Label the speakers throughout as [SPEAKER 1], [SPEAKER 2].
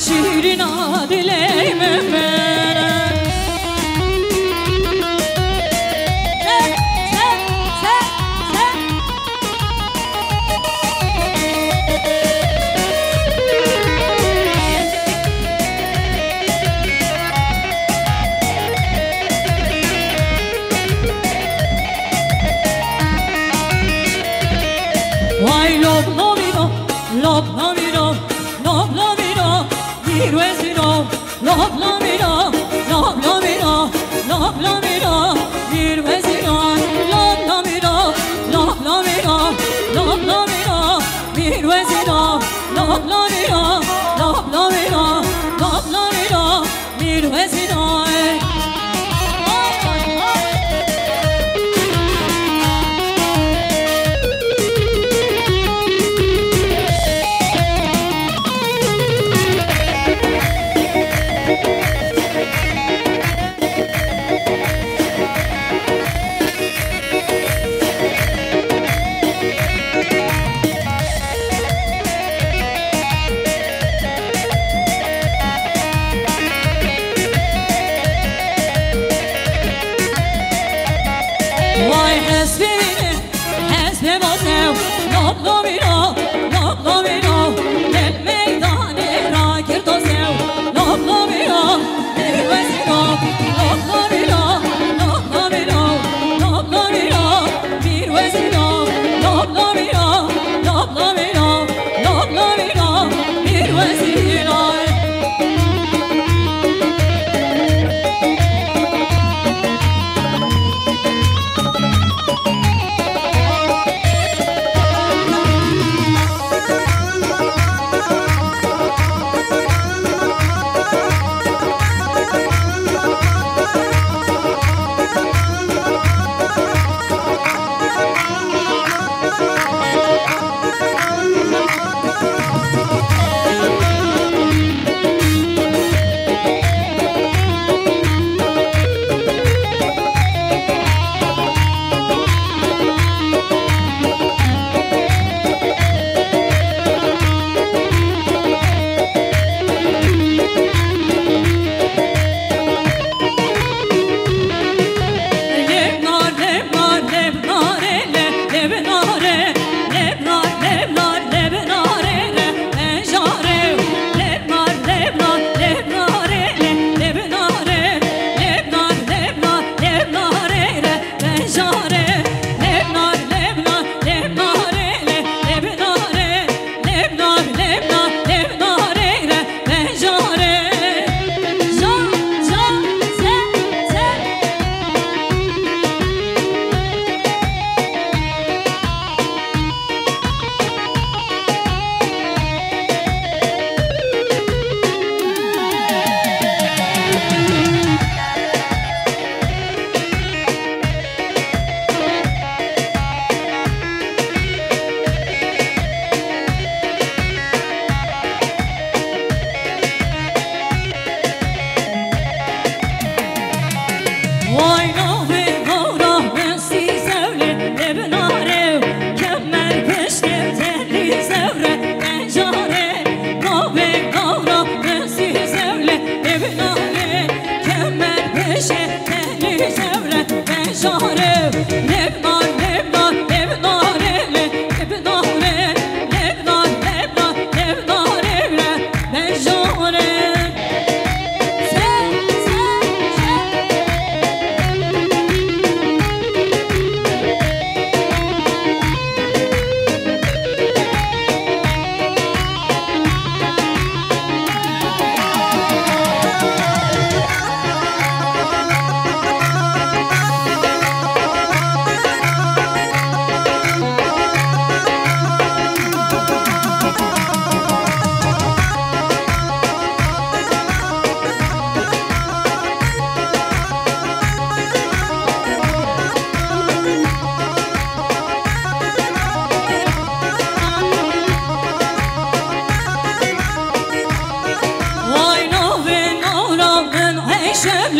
[SPEAKER 1] شیرین آدلی ممرن وای لب نمیرو لب نمیرو لب نمیرو میروزیرو لب نمیرو لب نمیرو لب نمیرو میروزیرو لب نمیرو لب نمیرو لب نمیرو میروزیرو لب نمیرو لب نمیرو لب نمیرو میروزیرو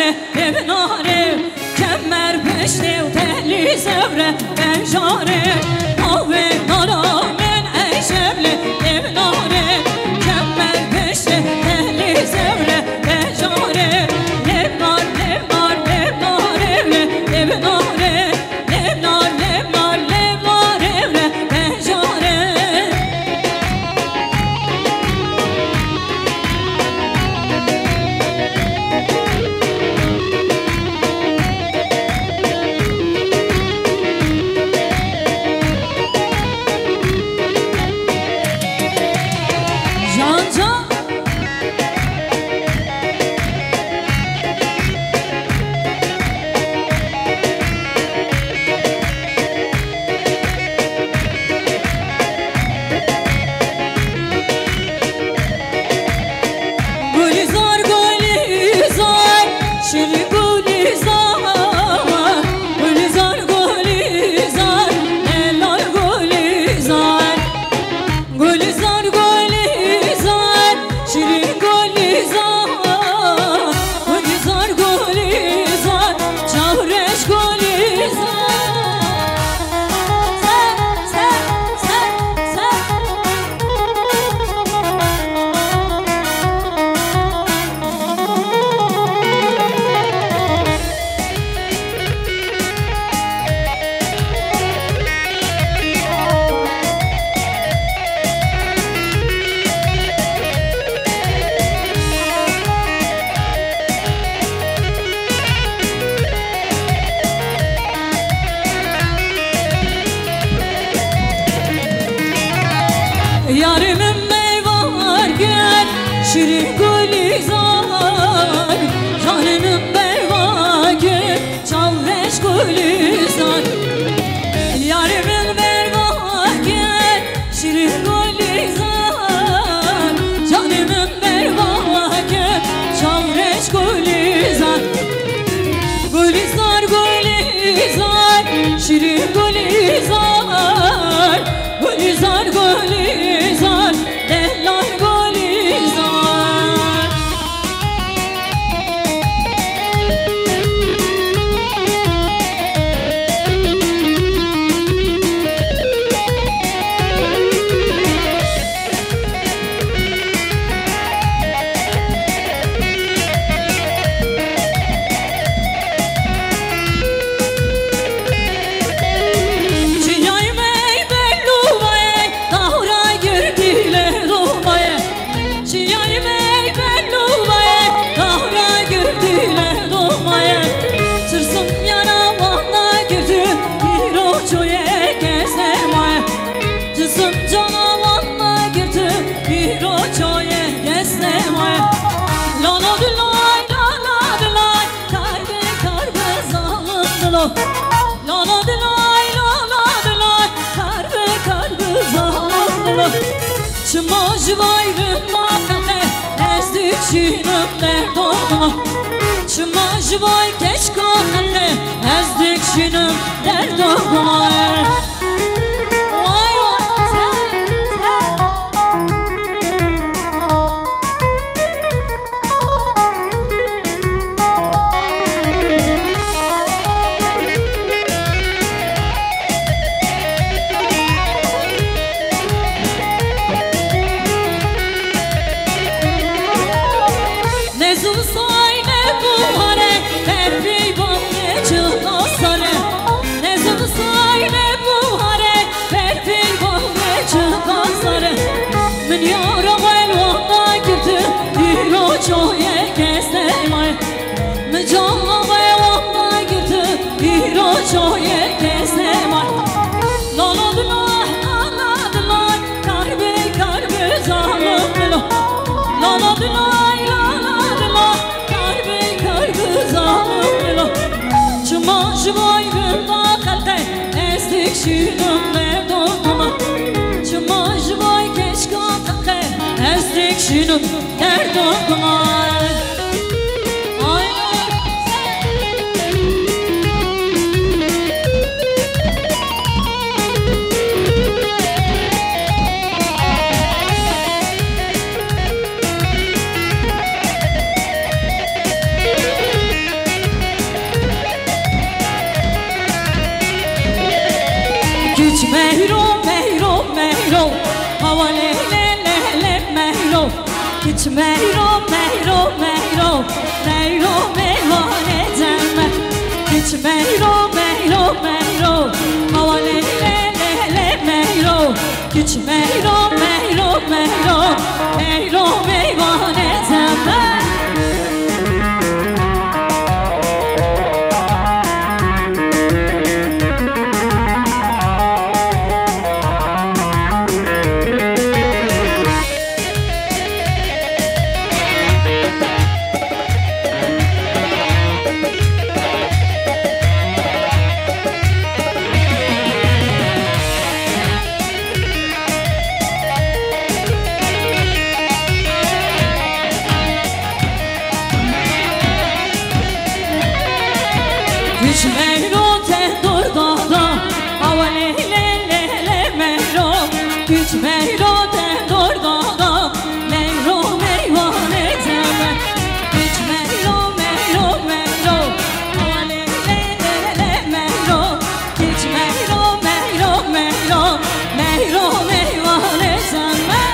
[SPEAKER 1] شبله ببناره کمر پشته و تهلی زبره بنجاره آوه نارا من ای شبله ببناره کمر پشته تهلی زبره بنجاره لبنار لبنار لبنار لبناره لبنار لبنار لبنار بنجاره Yarimin meyvar gel şirin gülizar Canımın meyvar gel çalreş gülizar Yarimin meyvar gel şirin gülizar Canımın meyvar gel çalreş gülizar Gülizar gülizar şirin gülizar Gülizar gülizar dellar gülizar Lala dilay, karbe karbe zallı Çıma jvayrım makate, ezdik şinım derdoma Çıma jvay keş kakate, ezdik şinım derdoma Vay vay من یارم الوانا گرده دیرو جای کسیمای من جانم الوانا گرده دیرو جای کسیمای لالا دلای کربی کربی زالم دلو لالا دلای کربی کربی زالم دلو چما جوای بندا خلطه استیک شیرم بدونم چما جوای Ezdik şunun derdoma مهرو مهرو مهرو حواله له مهرو هیچ مهرو مهرو مهرو مهرو میوانه زمه هیچ مهرو مهرو مهرو حواله له مهرو هیچ مهرو مهرو مهرو مهرو میوانه زمه هیچ مهرو تندور دادا حواله له مهرو هیچ مهرو تندور دادا مهرو میوانه زمن هیچ مهرو مهرو مهرو حواله له مهرو هیچ مهرو مهرو مهرو مهرو میوانه زمن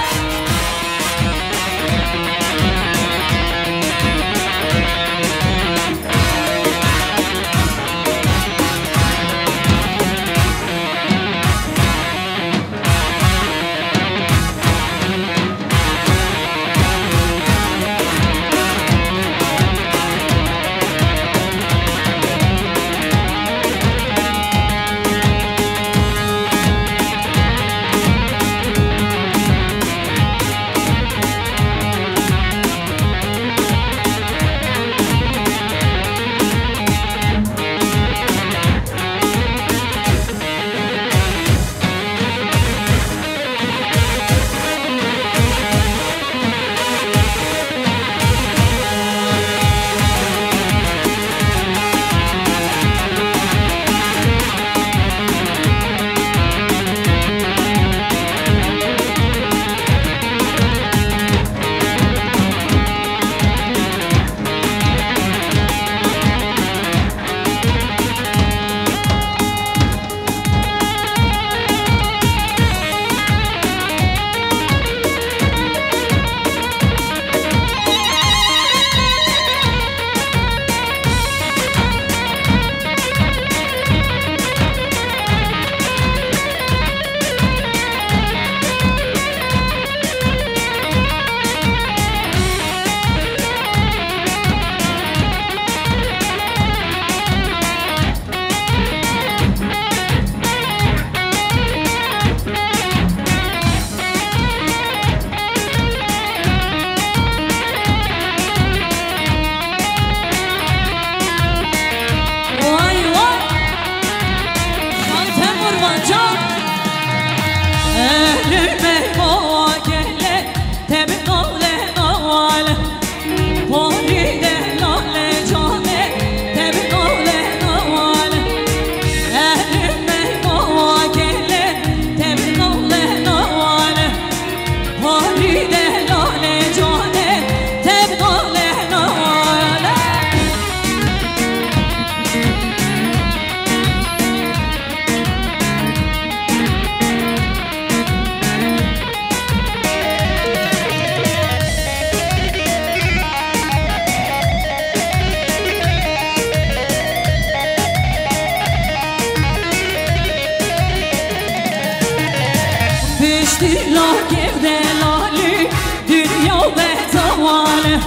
[SPEAKER 1] لا گرد لالی دنیا به زواله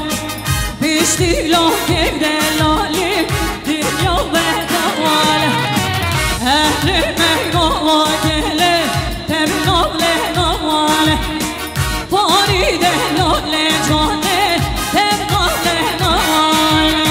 [SPEAKER 1] بیشتی لا گرد لالی دنیا به زواله اهل مهرو و گله تبناله نواله بارید لاله جانه تبناله نواله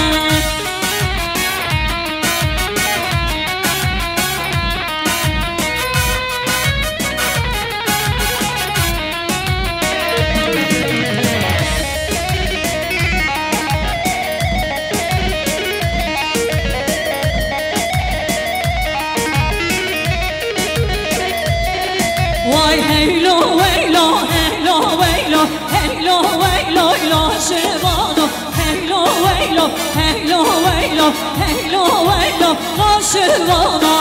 [SPEAKER 1] هیلو ویلو هیلو ویلو هیلو ویلو هیلو شبانو هیلو ویلو هیلو ویلو هیلو ویلو شبانو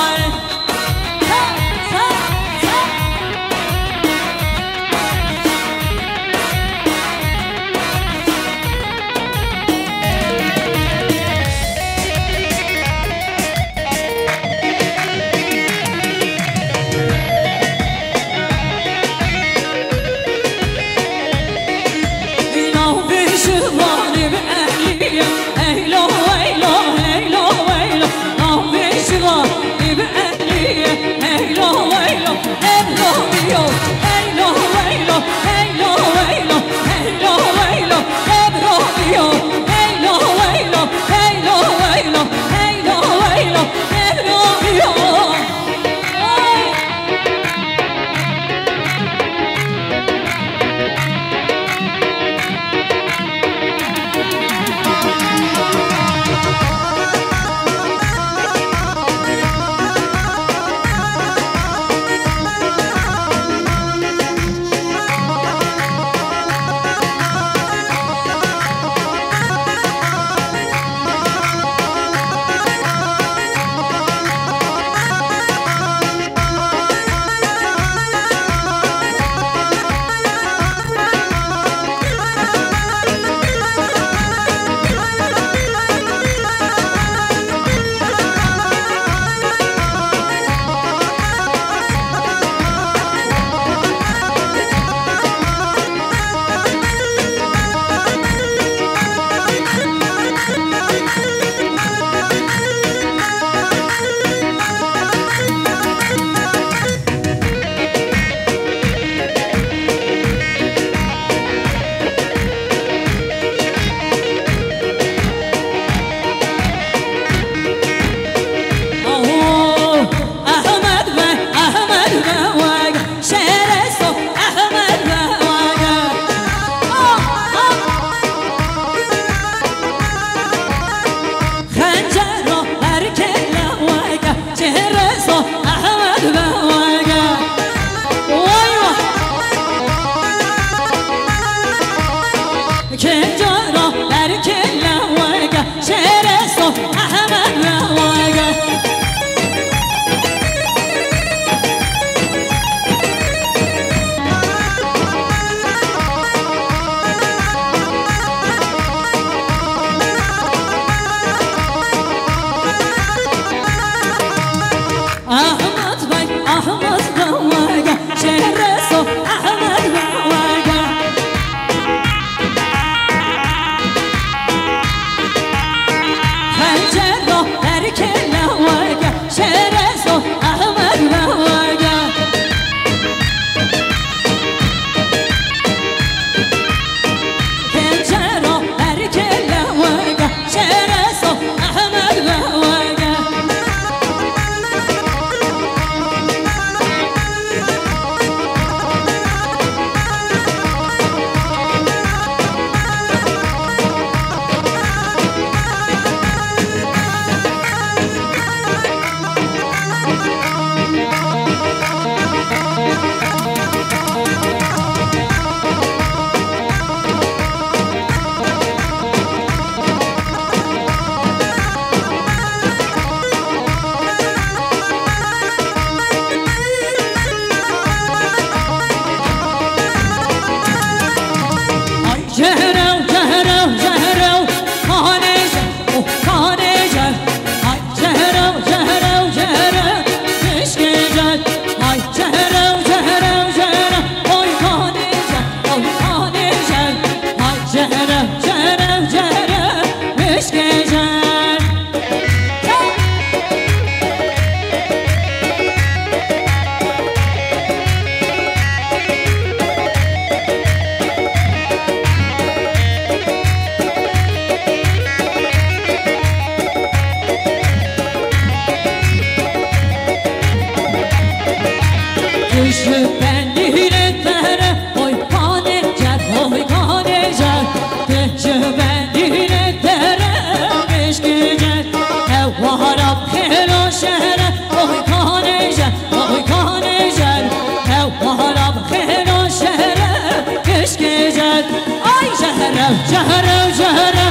[SPEAKER 1] جهره جهره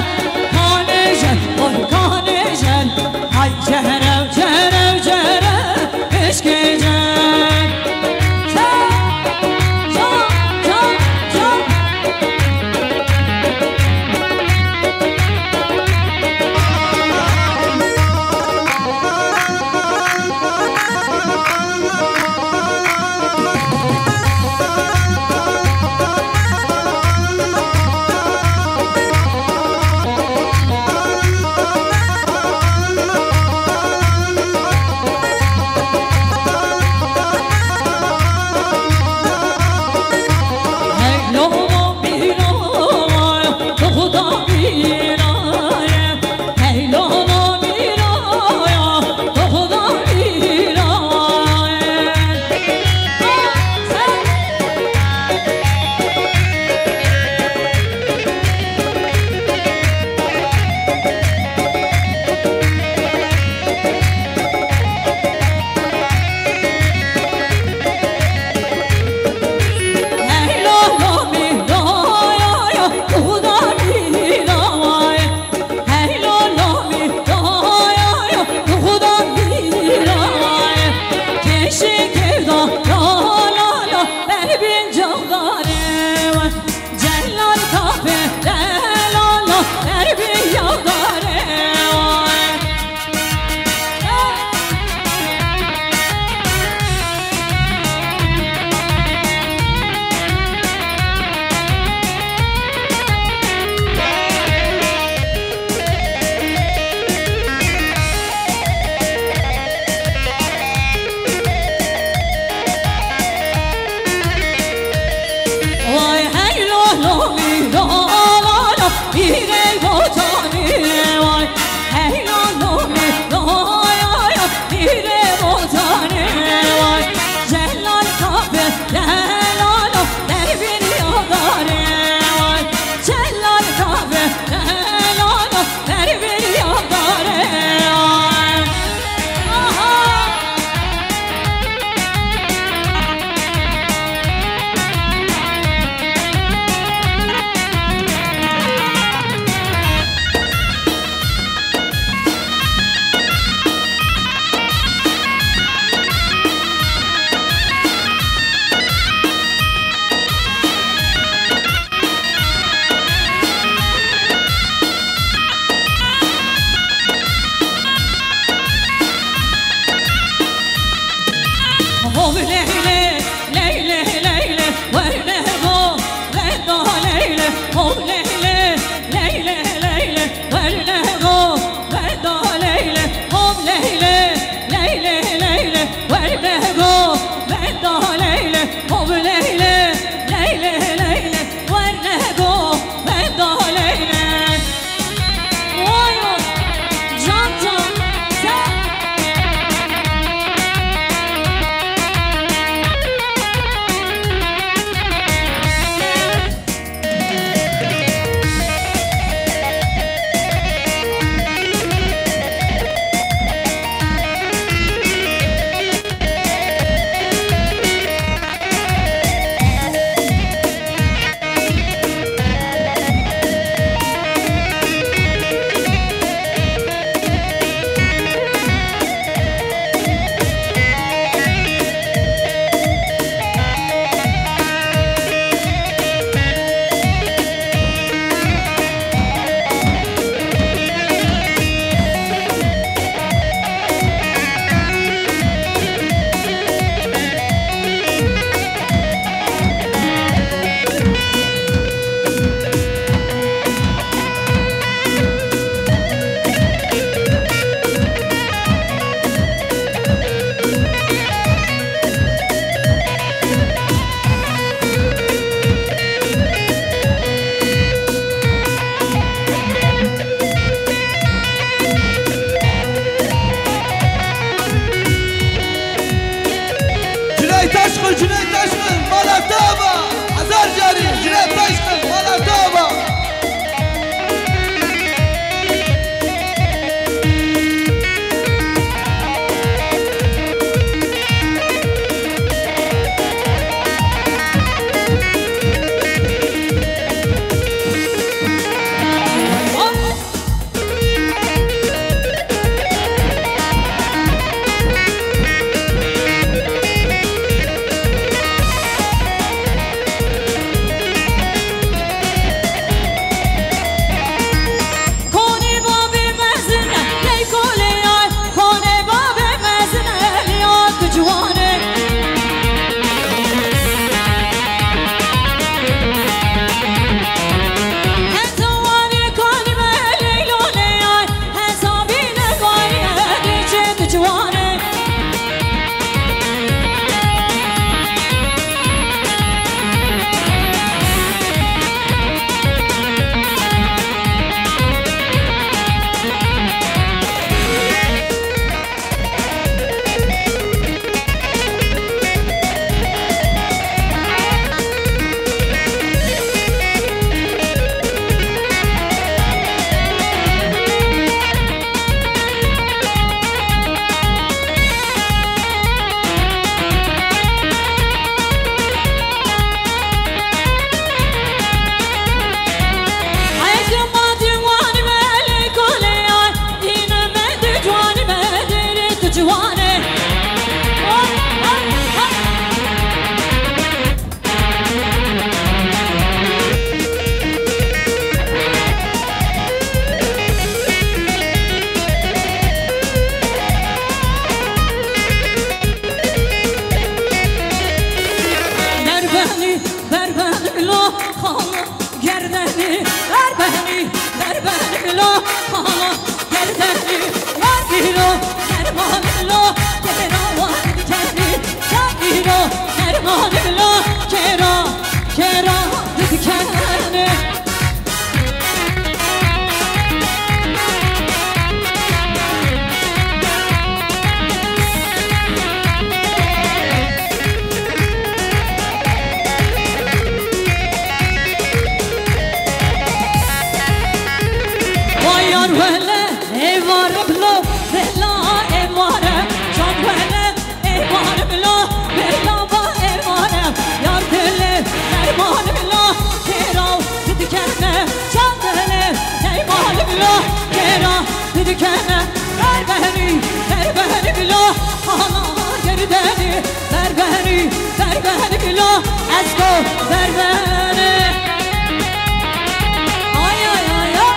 [SPEAKER 1] کانجن وای کانجن های جهره جهره جهره اشکجن جوانه Dikene ver beni bilo hala gerdeni ver beni bilo esko ver beni ay ay ay ay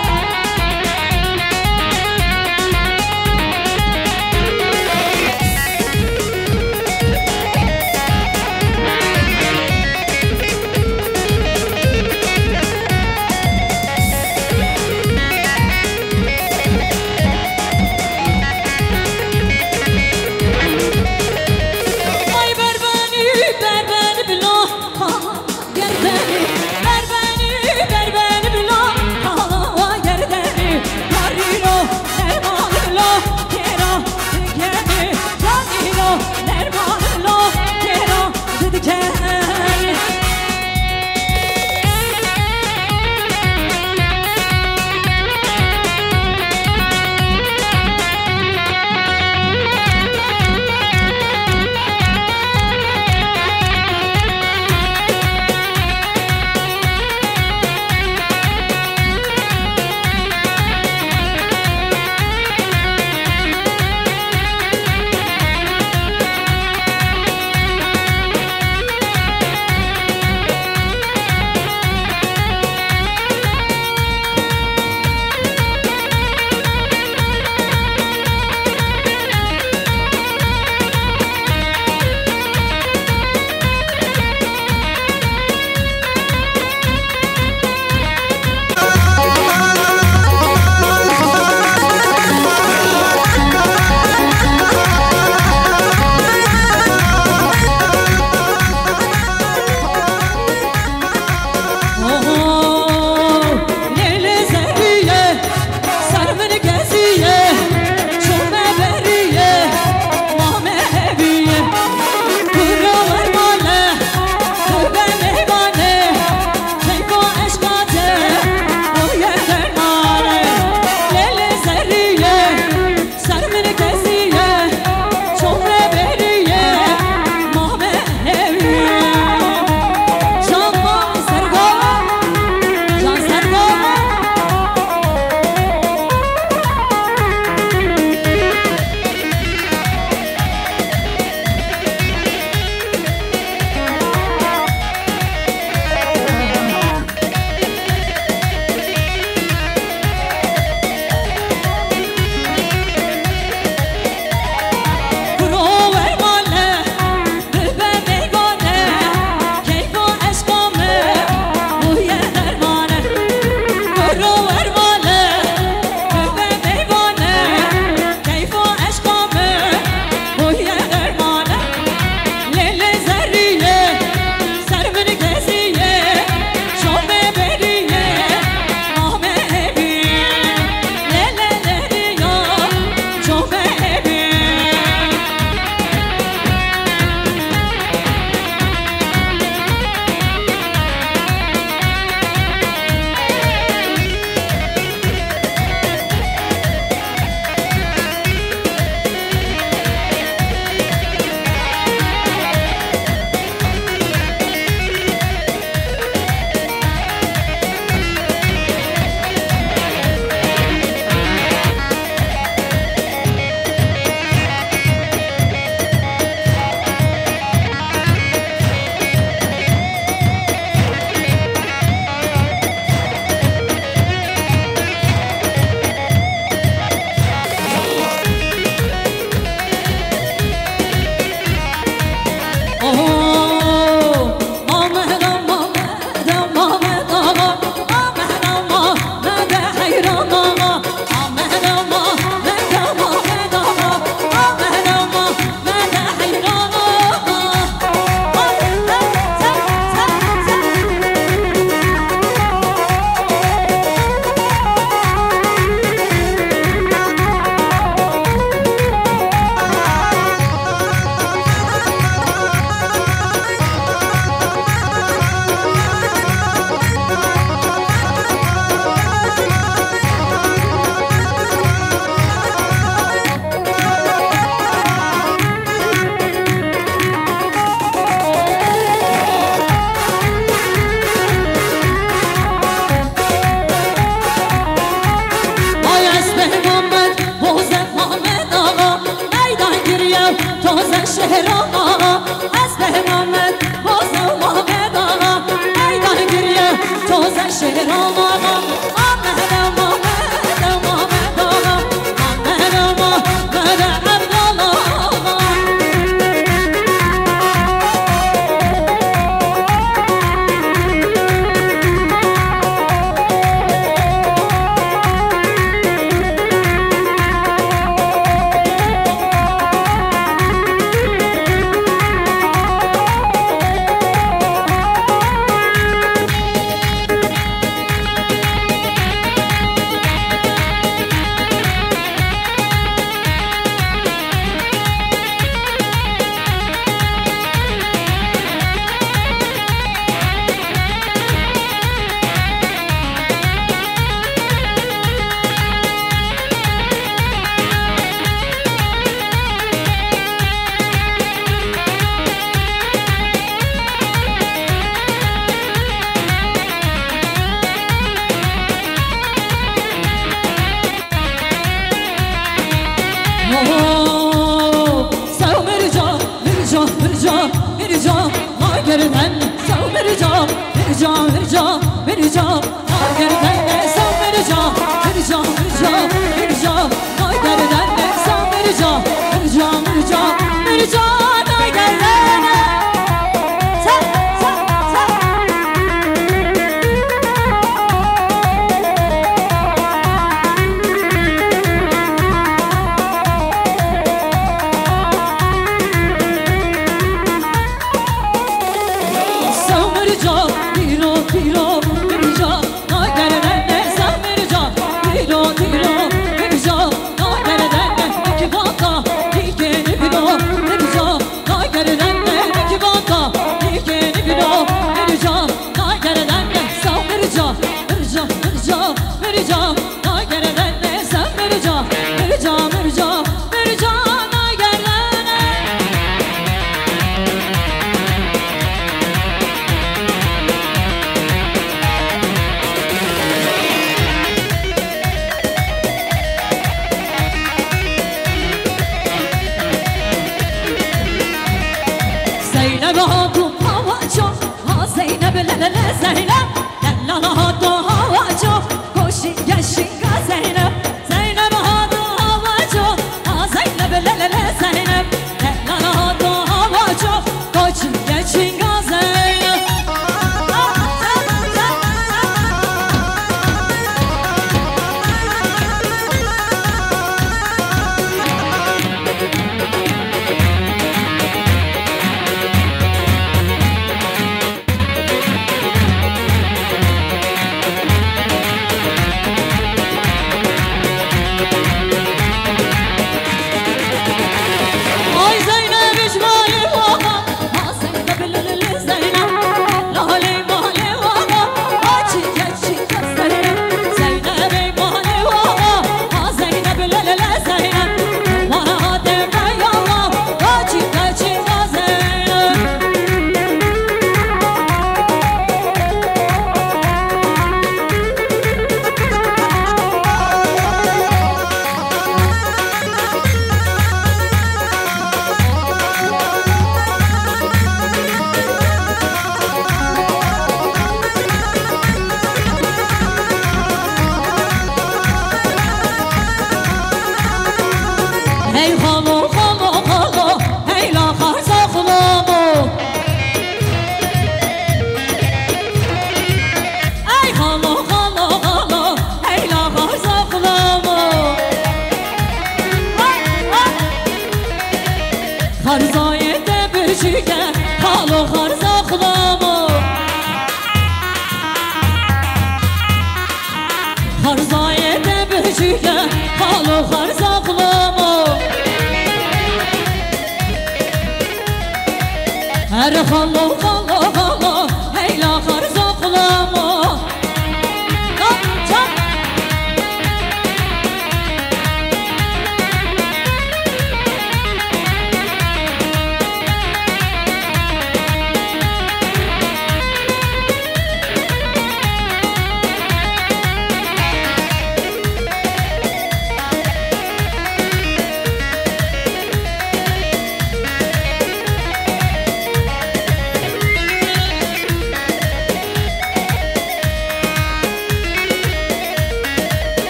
[SPEAKER 1] ver توز شهر آقا از بهنامت بازم محمد آقا ایدان گریه توز شهر آقا محمد محمد محمد آقا محمد محمد عبدالله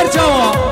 [SPEAKER 2] برجوا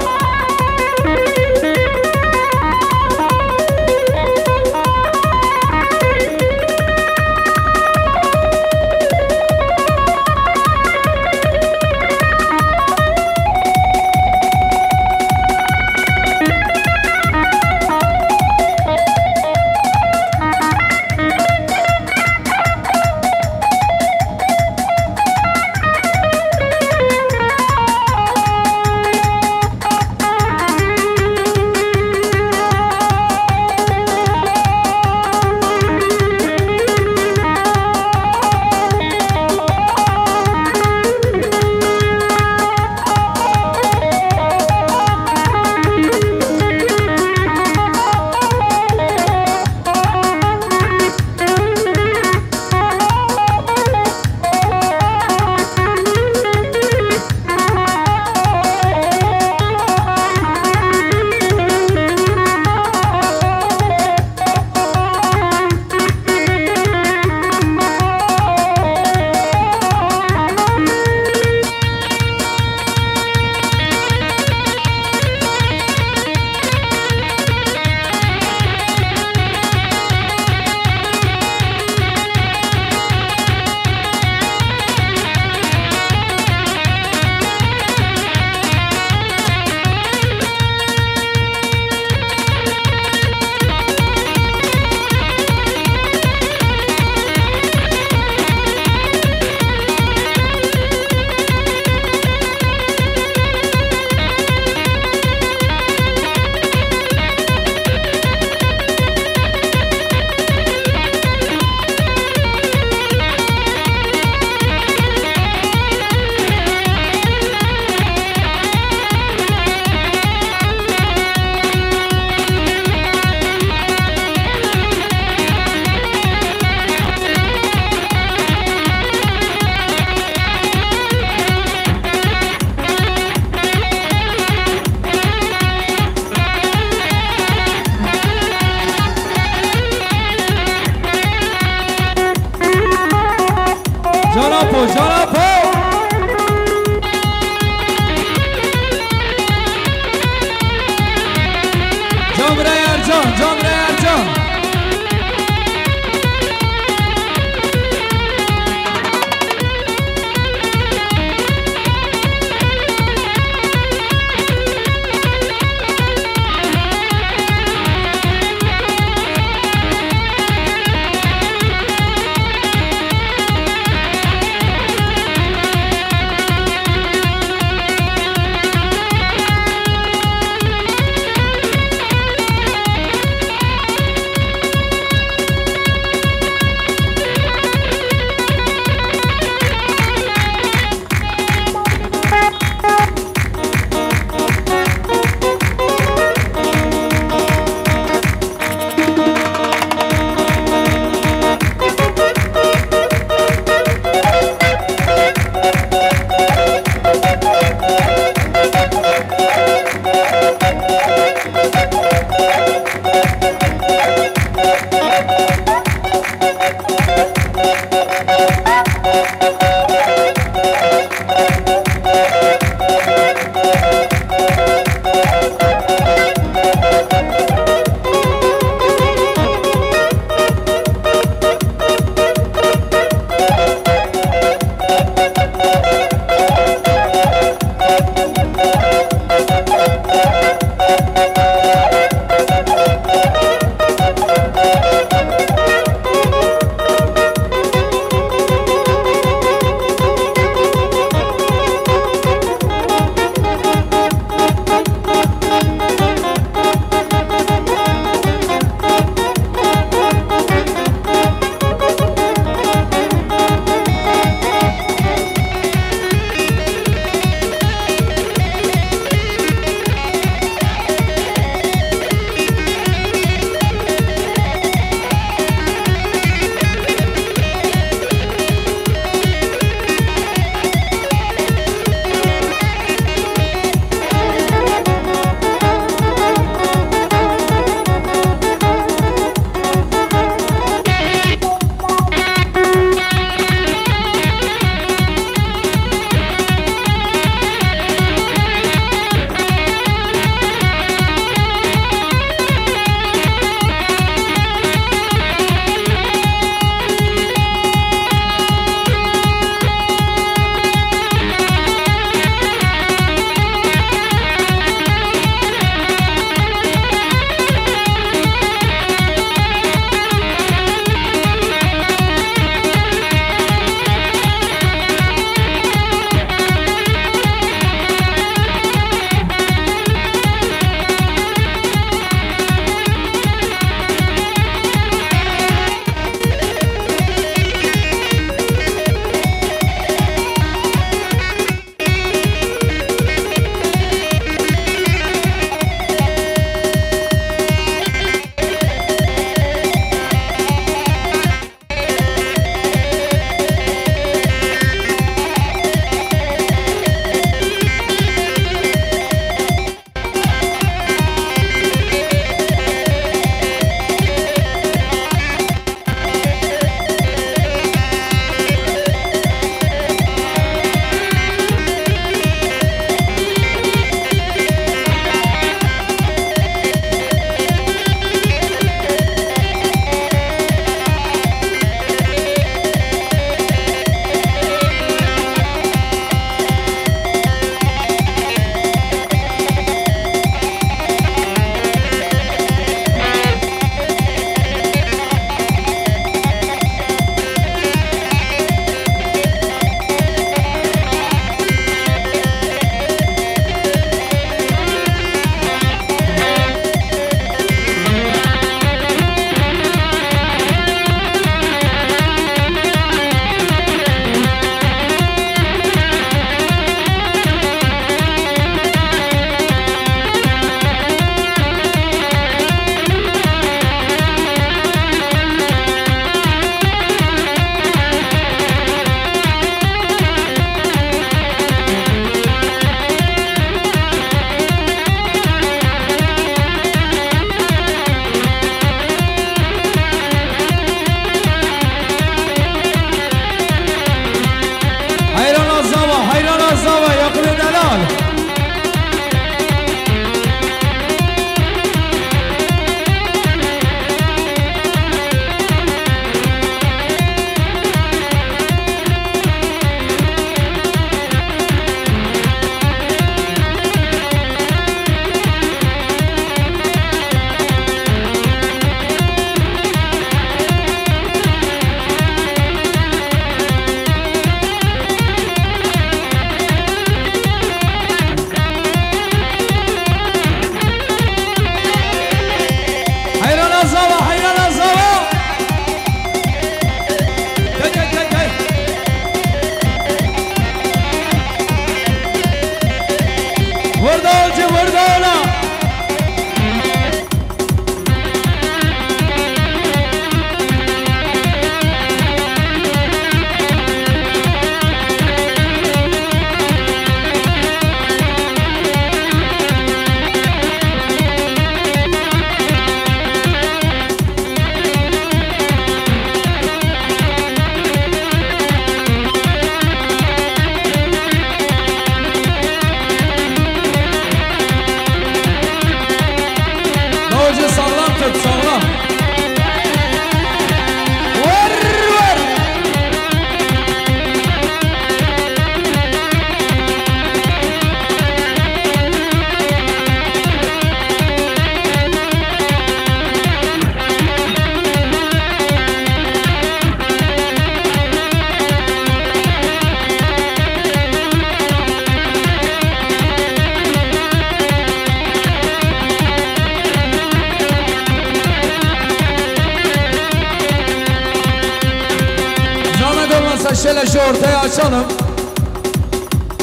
[SPEAKER 2] Şöyle şu ortaya açalım.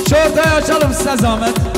[SPEAKER 2] Şu ortaya açalım size zahmet.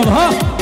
[SPEAKER 2] جناب ها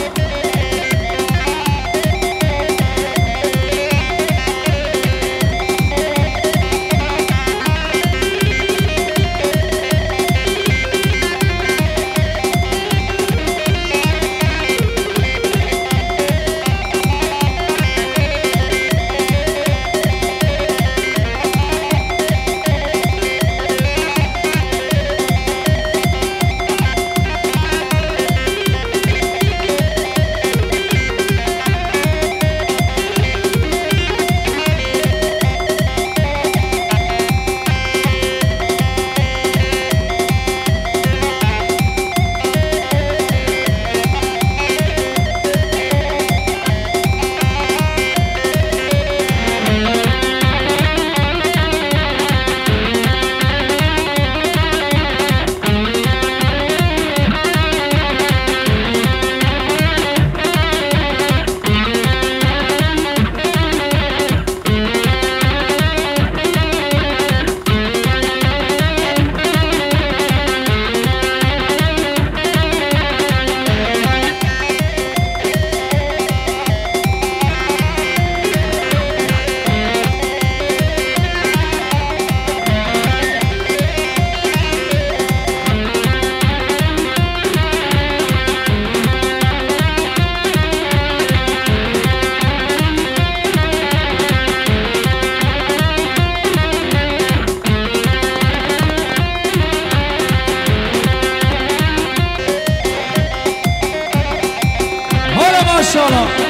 [SPEAKER 2] ماشاءالله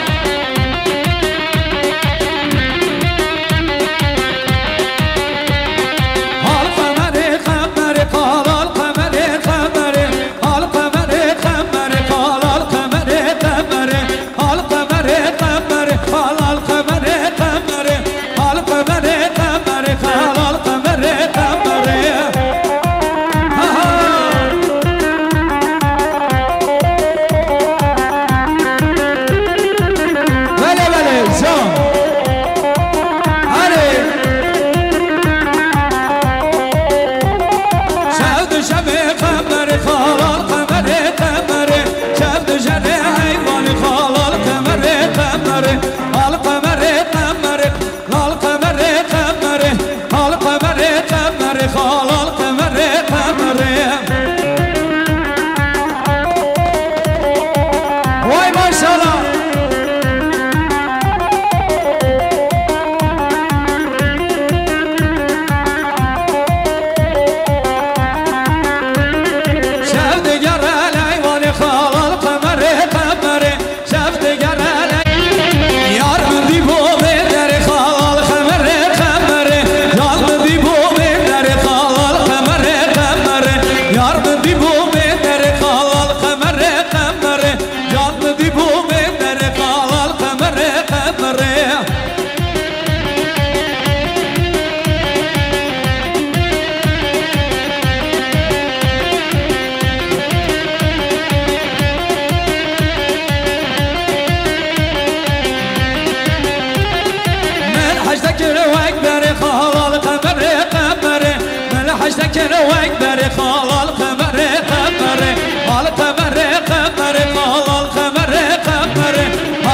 [SPEAKER 2] حجتك واكبر خال القمر قمر القمر قمر خال القمر قمر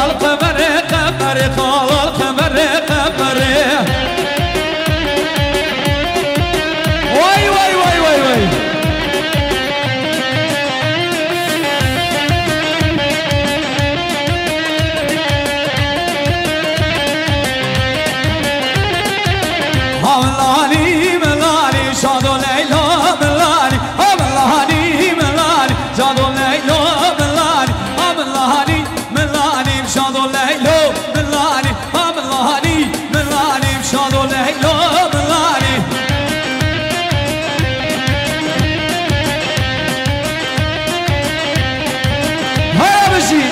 [SPEAKER 2] القمر قمر خال القمر قمر واي واي واي واي واي ملاني ملاني شادو ليلى ملاني ملاني ملاني شادو ليلى ملاني ملاني ملاني شادو ليلى ملاني ملاني ملاني شادو ليلى ملاني هيا بشي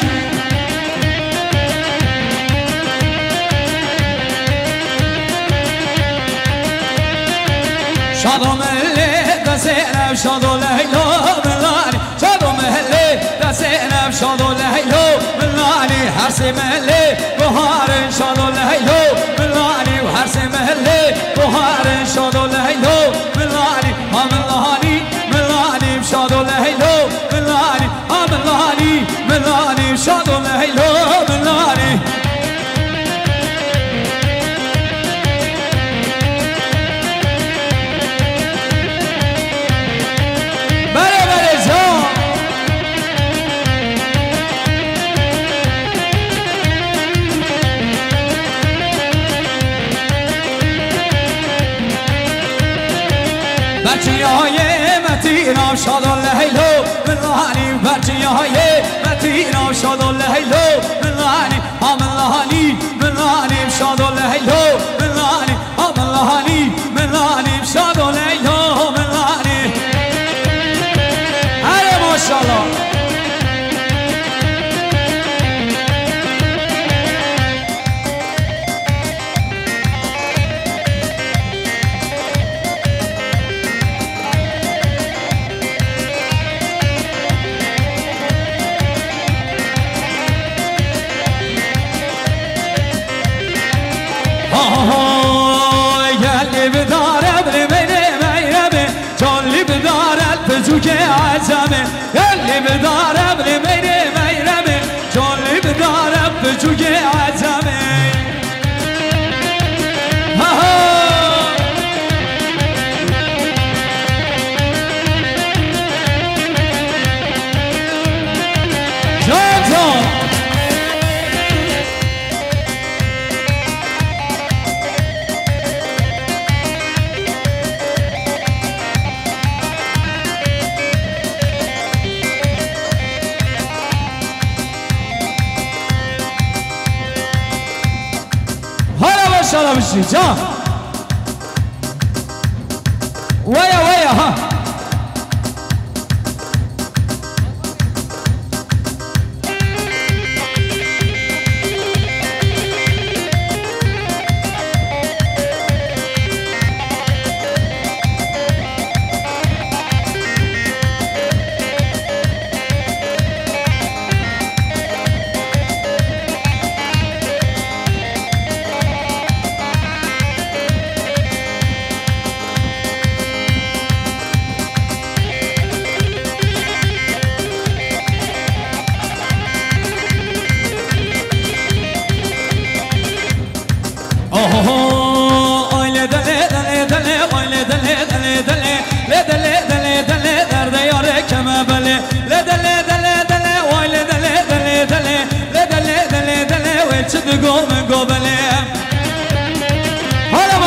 [SPEAKER 2] شادو مهلي دسينا شادو ليلو ملاني شادو مهلي دسينا شادو ليلو ملاني حرسي مهلي بهار شادو ليلو ملاني وحرسي مهلي بهار شادو ليلو ملاني ملاني ملاني شادو ليلو ملاني ملاني ملاني شادو ليلو ملاني بله بله جان بچه های متینم شاد و لیلو ملانی بچه های متینم شاد و لیلو ملانی ملانی ملانی شاد و لیلو ملانی ملانی ملانی شاد و لیلو ملانی اره ماشاءالله که عزمه یلی بدارم ریمه میرمه جالی بدارم بجو که عزمه جان جان شالا بشی جان ویا ویا ها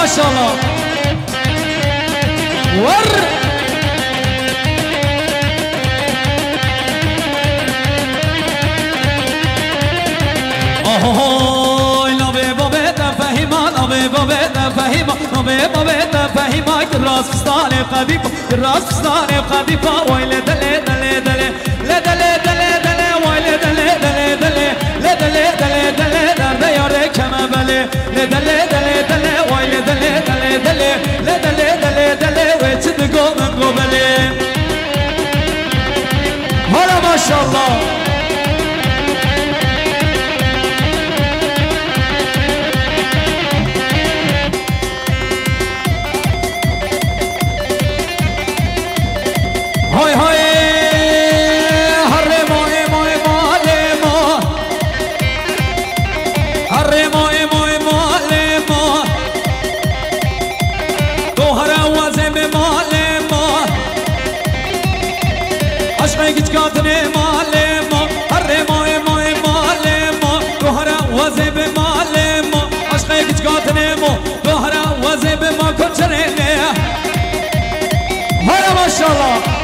[SPEAKER 2] ما شاء الله ور فهيما كراس فستاني قديمة كراس فستاني قديمة ويلي دلي دلي دلي لا دلي دلي دلي ويلي دلي دلي دلي لا دلي دلي دلي درد ياري كما بلي لا دلي دلي دلي ويلي دلي دلي دلي لا دلي دلي دلي ويتدقو من قبلي هلا ما شاء الله هاي هاي هرمو ايمو ايمو ليمو هرمو ايمو ايمو ليمو طهر وزم ما ليمو عشقي كتكاتني ما ليمو هرمو ايمو ايمو ليمو طهر وزم ما ليمو عشقي كتكاتني مو طهر وزم ما كنتريني هلا ما شاء الله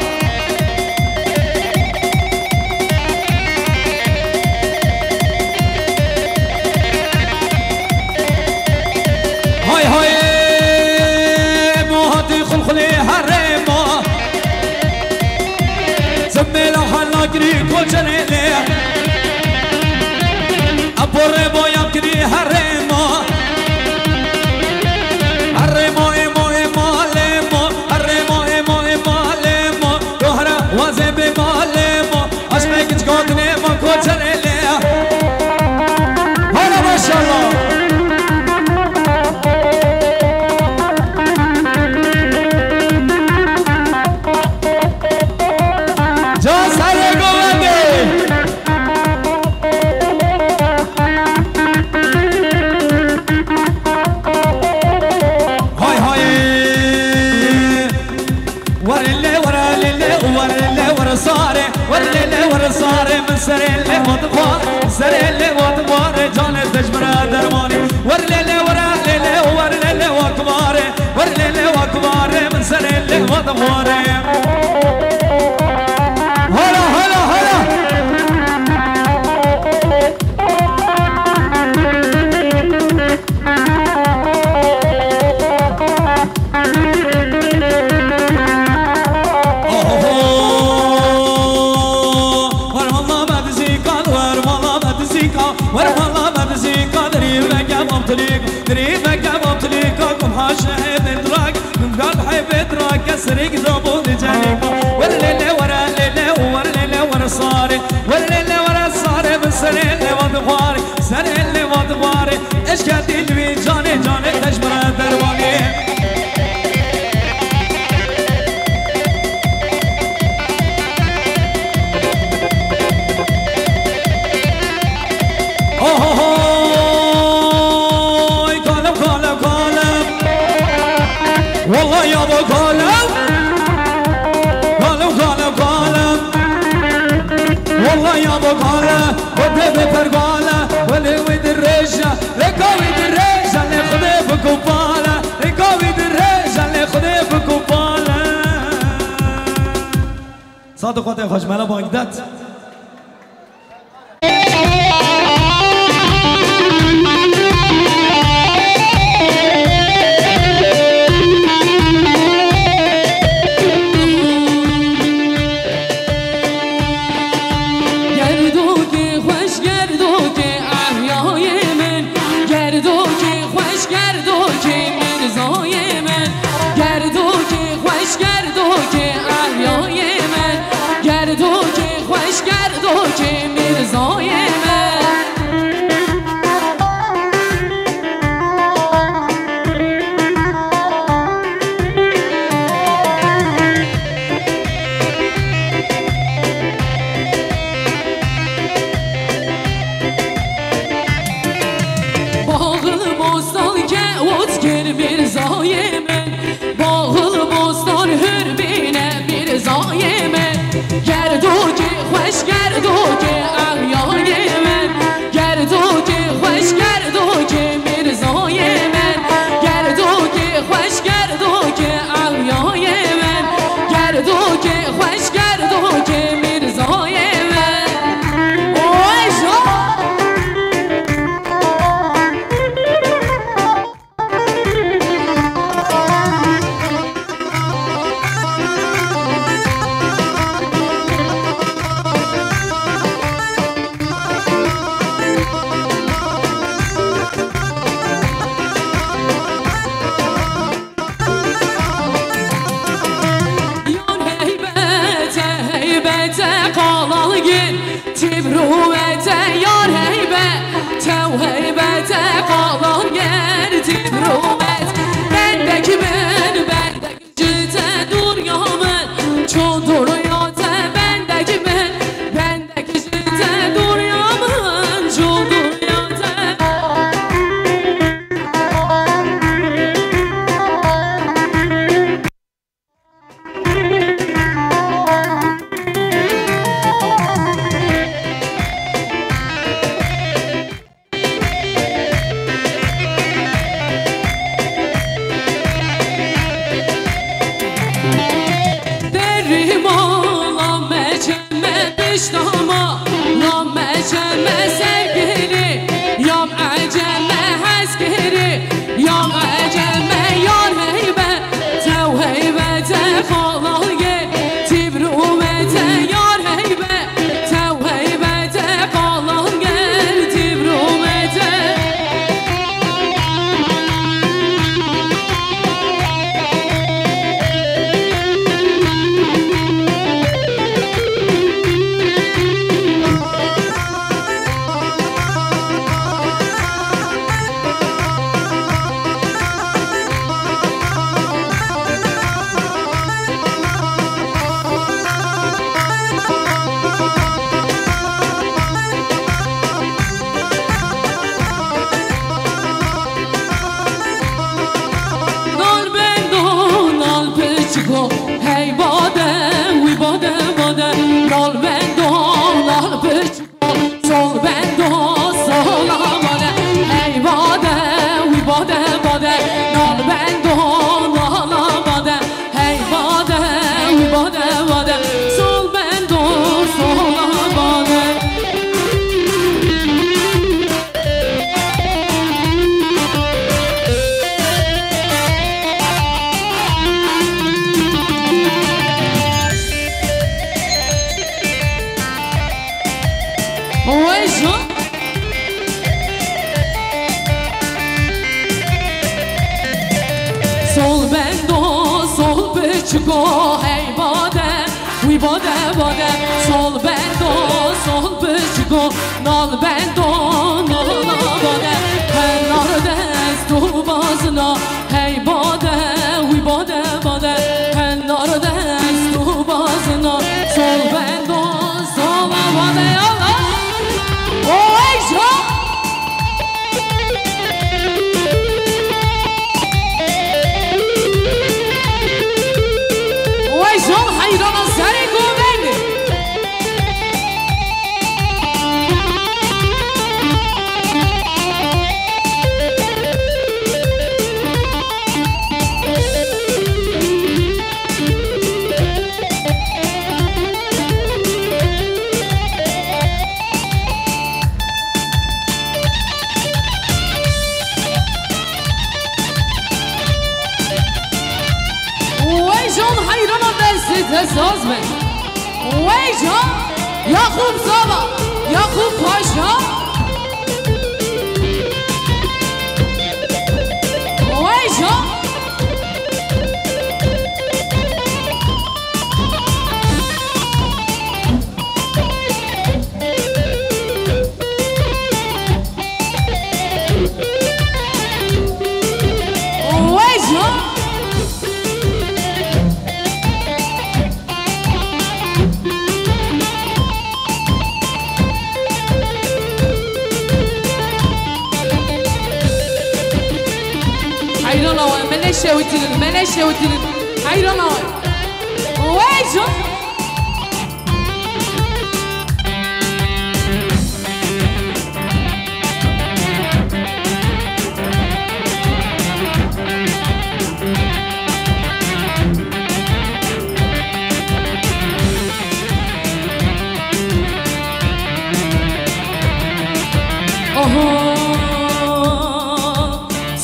[SPEAKER 2] هاي هاي موهاتي خلخلي هرمو سمي لحنا كري كل جنيني أبو ريمو يمكني هرمو هرمو إيمو إيمو ليمو هرمو إيمو إيمو ليمو دهرة وزن بما ليمو أشمعك تقوتني ما كل جنيني هلا ما شاء الله بواره هلا هلا هلا سرق زبون جانيكا ورليلي ورا ليلي ورليلي ورا صاري ورليلي ورا صاري بسريلي وضغاري سريلي وضغاري ايش كاتي لبي جاني جاني تجبر درواني والله يا ابو قالب والله يا ابو قالب ودي بفرقاله ولي ود الرجه لقوي الرجه اللي خذي بكفاله لقوي الرجه اللي خذي بكفاله صادق وقت خوش مالا باقدت
[SPEAKER 1] بچگو هی باده وی باده باده سال بندو سال بچگو نال بندو نال باده کنار دست تو بازنا هی باده وی باده باده کنار دست تو بازنا سال بندو سال باده اوه جا جان حیران از سر گوبند جان حیران دست من وی جان یعقوب زابا یعقوب پاشا وی جان وی جان حیران آوه من نشویتیرین حیران آوه وی جان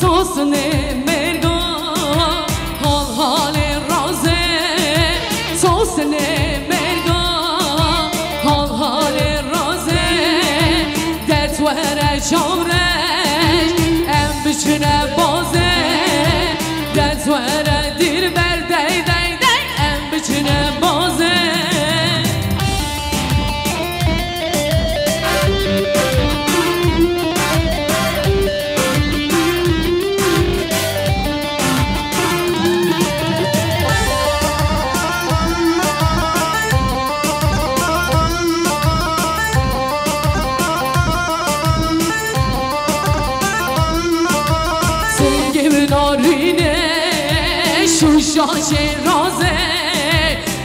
[SPEAKER 1] سوسنه مردا حال حال رازه سوسنه مردا حال حال رازه درد وره جامرش ام بچنه بازه درد وره دیر بر دی دی دی ام بچنه بازه شوشاش رازه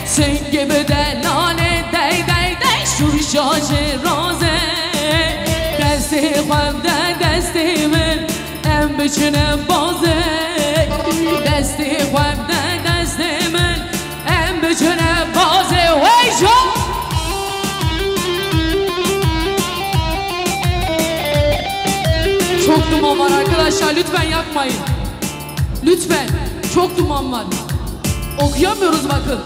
[SPEAKER 1] سنگ به دلانه دی دی دی شوشاش رازه دستی خواب در دستی من ام بچنم بازه دستی خواب در دستی من ام بچنم بازه وی جان çok duman var arkadaşlar lütfen yapmayın lütfen çok duman var okuyamıyoruz bakın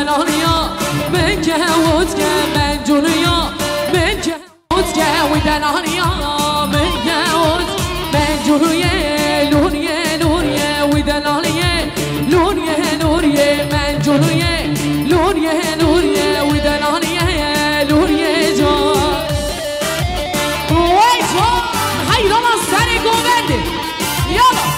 [SPEAKER 1] ودنانيا من كهوتك من جونيا من كهوتك ودنانيا من كهوت من جونيا لونيا لونيا ودنانيا لونيا لونيا من جونيا لونيا لونيا ودنانيا لونيا جان وای جان حیران از سر گوونده یالا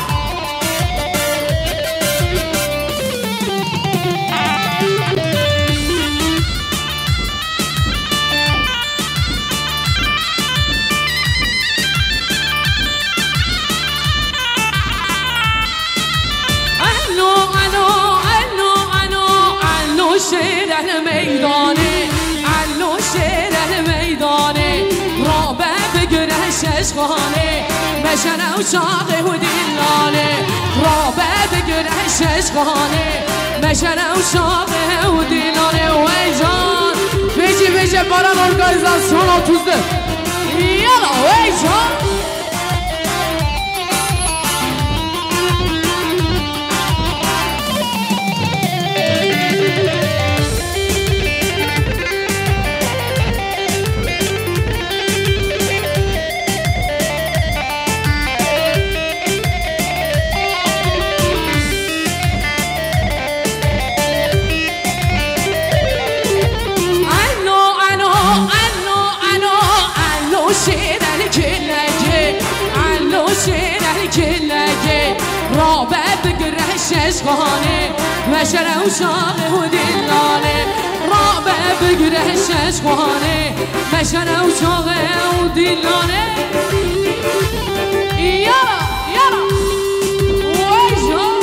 [SPEAKER 1] شیر میدانه علو شیر میدانه رابه بگره ششخانه مشنه و شاقه و دلانه رابه بگره ششخانه مشنه و شاقه و دلانه وی جان بیجی باران ارگانیزاسیون آتوزده یالا وی جان رابع بگره ششخانه مشره و شاقه و دلانه رابع بگره ششخانه مشره و شاقه و دلانه یارا یارا وای جان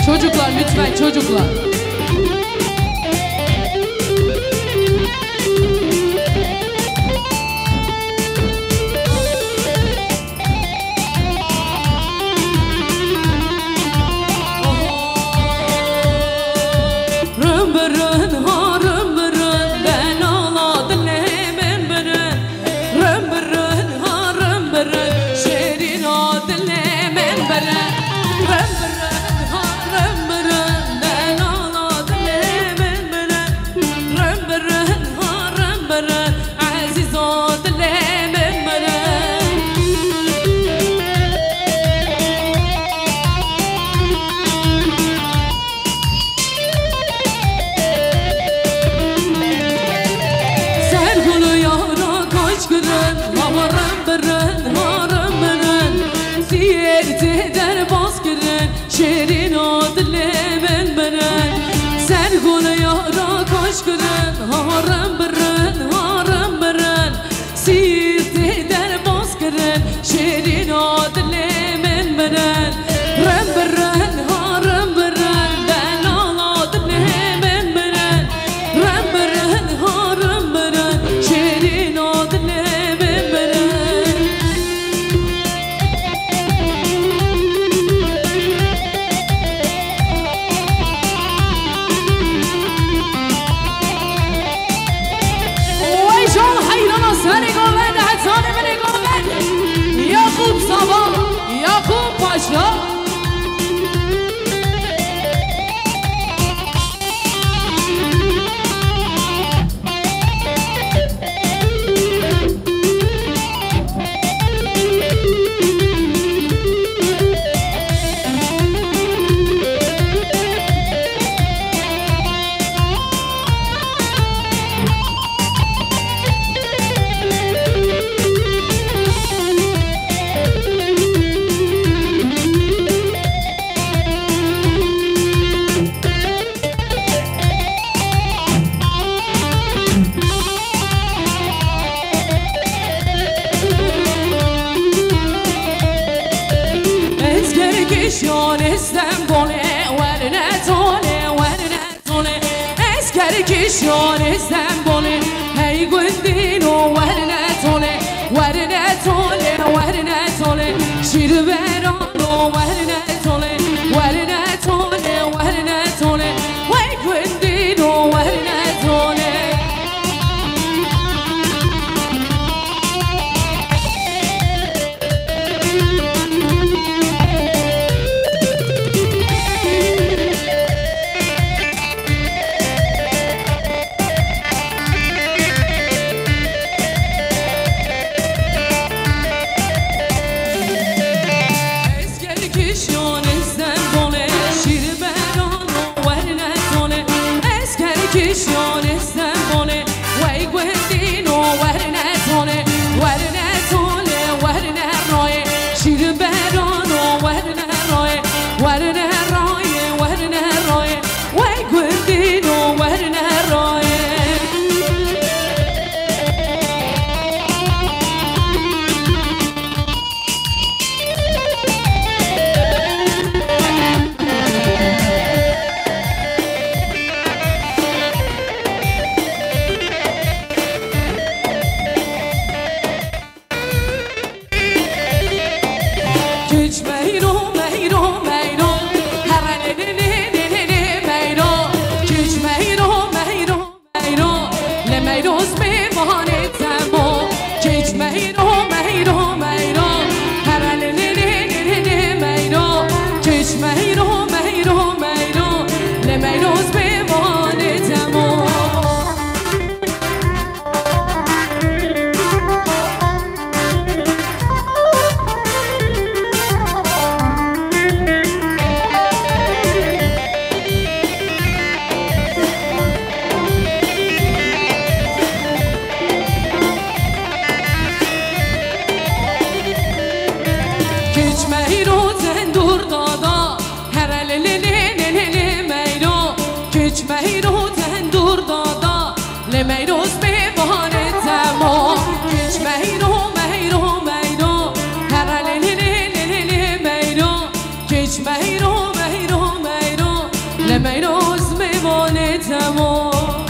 [SPEAKER 1] Çocuklar lütfen çocuklar. هارم برن سیرتی در باز کرن شیرین آدل من برن رم برن هارم برن دلال آدل من برن رم برن هارم برن شیرین آدل من برن وای شان حیران سری گلن حسان من گلن یعقوب صبا یعقوب پاشا شون استنبوله ورنه توله اسکر شون استنبوله هی گندین و ورنه توله شیر بران و ورنه توله وی گندین و ورنه توله شون استنبوله وی گوهدین و ورنه توله رای شیر بران و ورنه رای وی گوهدین و ورنه رای میروز به بهانه تمام کش میرو هر لیلی میرو کش میرو لمیروز به بهانه تمام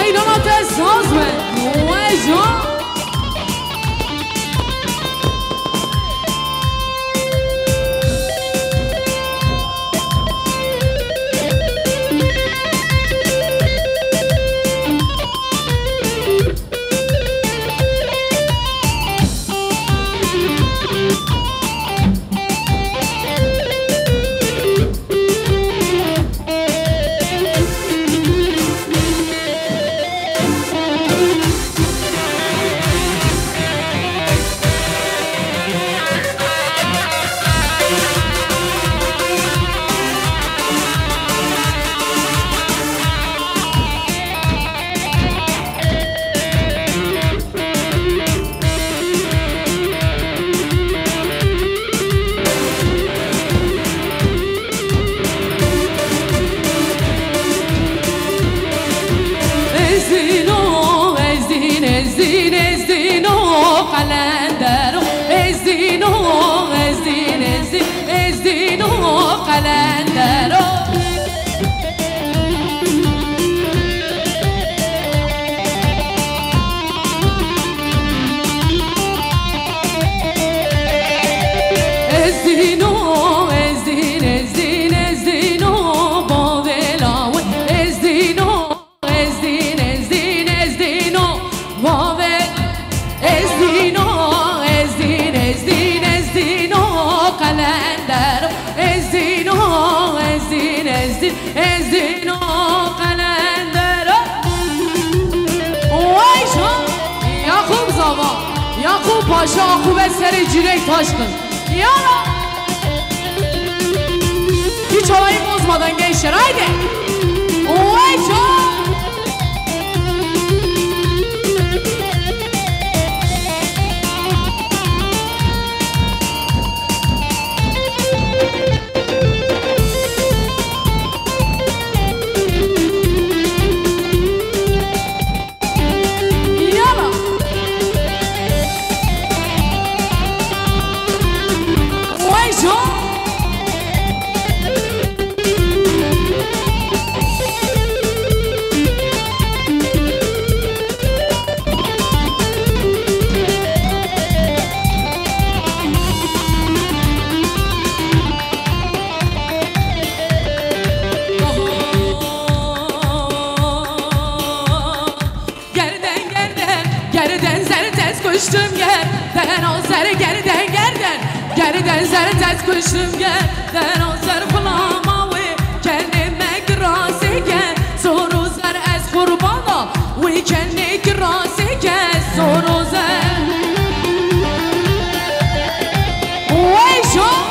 [SPEAKER 1] لیلا تساز من وجا پاشا خوب سر جیرک تاش کن یالا هیچ havayı bozmadan gençler haydi oyca Kuşum gerden azar bulamavi kendime grase gel soru zar az kurbana ve kendine grase gel soru zar Oyşo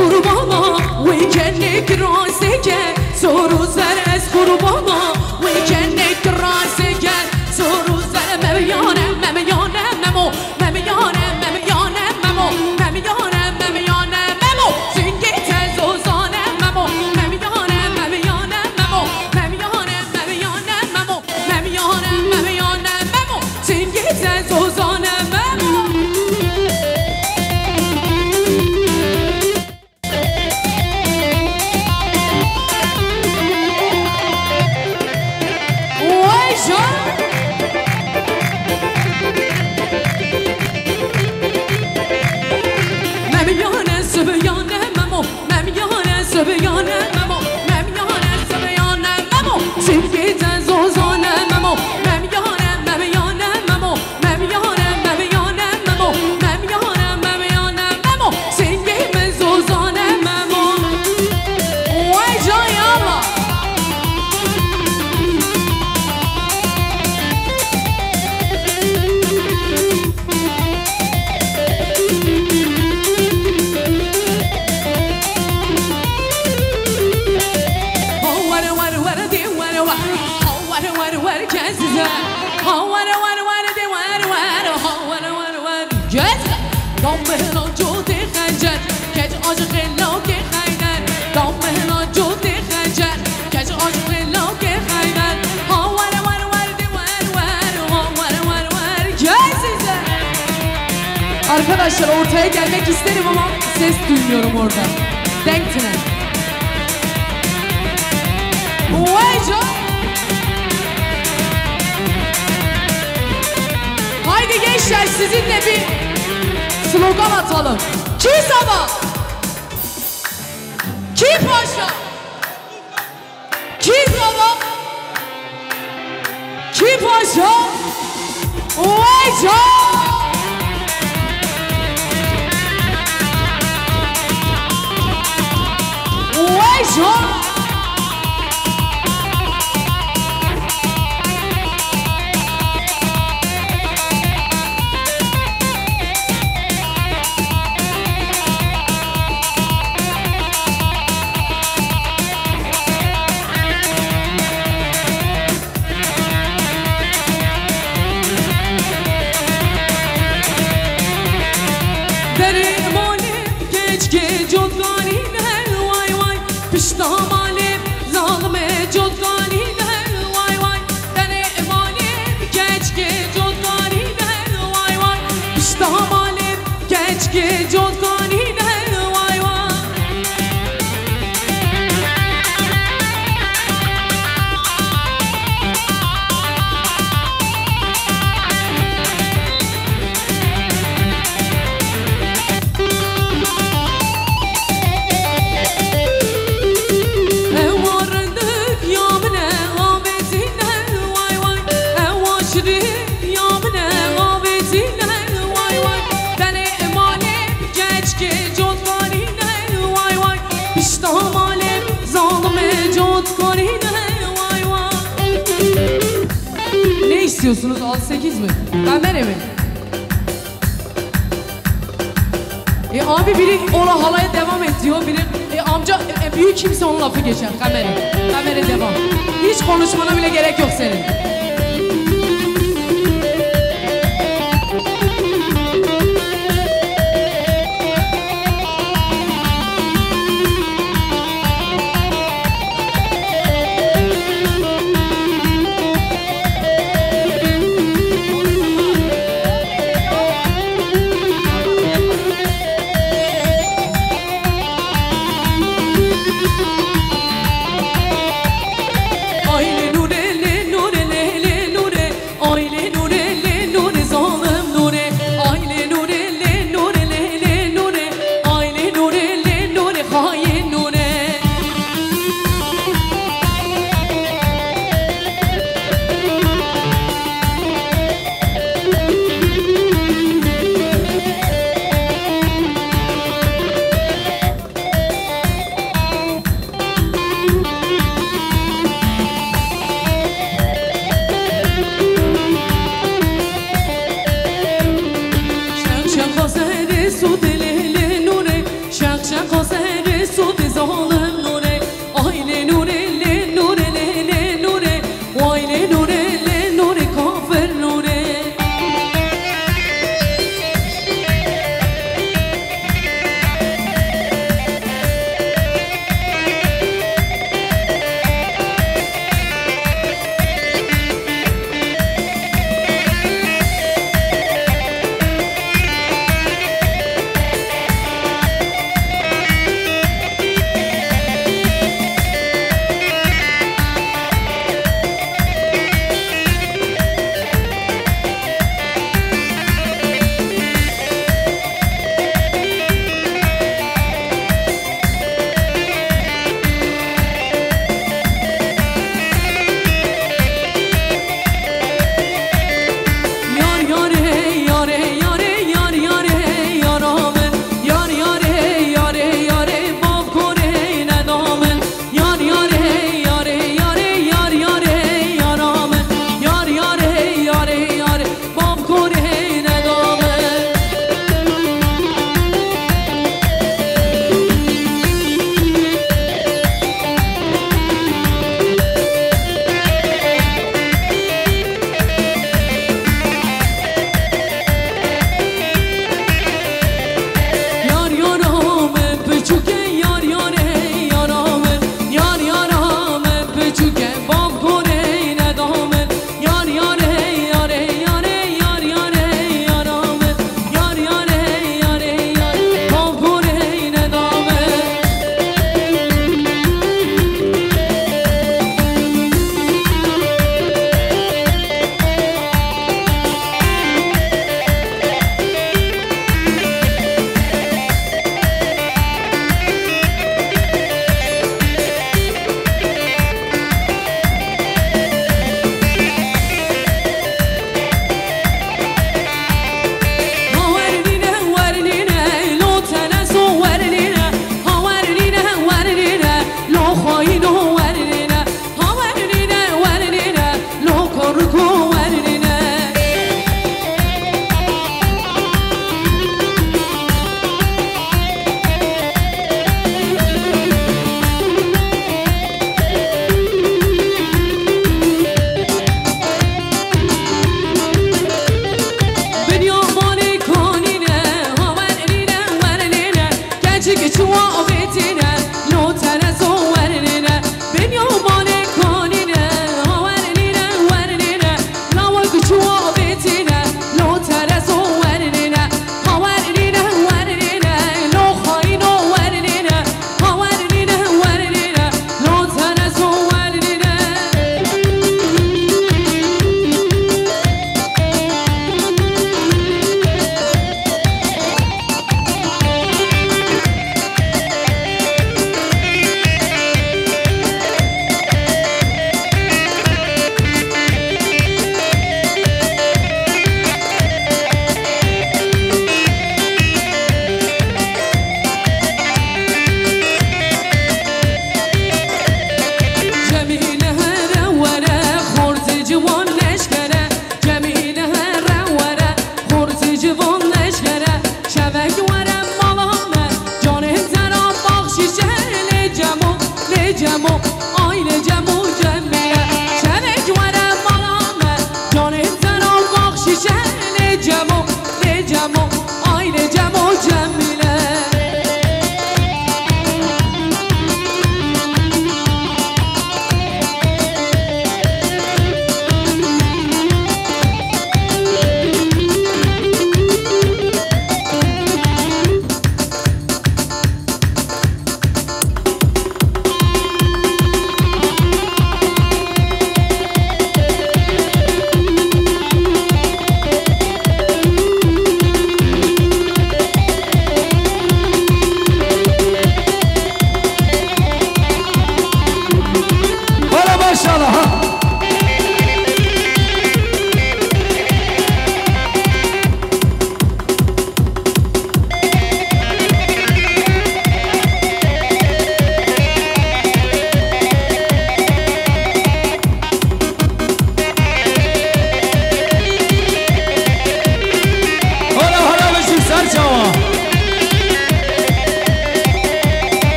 [SPEAKER 1] Kurbana ve kendine grase gel soru zar az kurbana ve kendine grase gel soru zar memyane memyane memo memyane memyane memo memyane memyane memo singe tez ozane memo memyane memyane memo memyane memyane memo memyane memyane memo singe tez ozane memo Arkadaşlar ortaya gelmek isterim ama ses duymuyorum orada. Denktine. Vayca. Haydi gençler sizinle bir slogan atalım. Ki sabah, ki paşa, ki sabah, ki paşa, vayca. Vayca. Ne istiyorsunuz? 6-8 mi? Kamera mi? Abi biri ona halaya devam et diyor. Biri amca büyük kimse onun lafı geçer. Kamera devam. Hiç konuşmana bile gerek yok senin.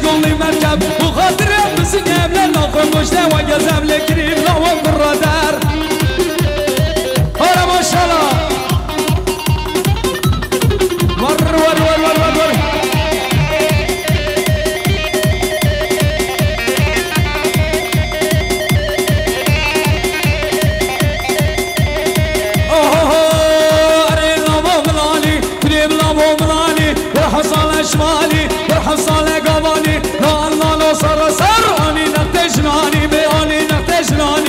[SPEAKER 2] قولي مركب وخاطر بسنجم لناخذ مجده وجزم لكريم لو بالردار هلا ما شاء الله ور ور ور ور ور شمالي برحصالة قبالي لا الله لو صار صار أني نتجناني بأني نتجناني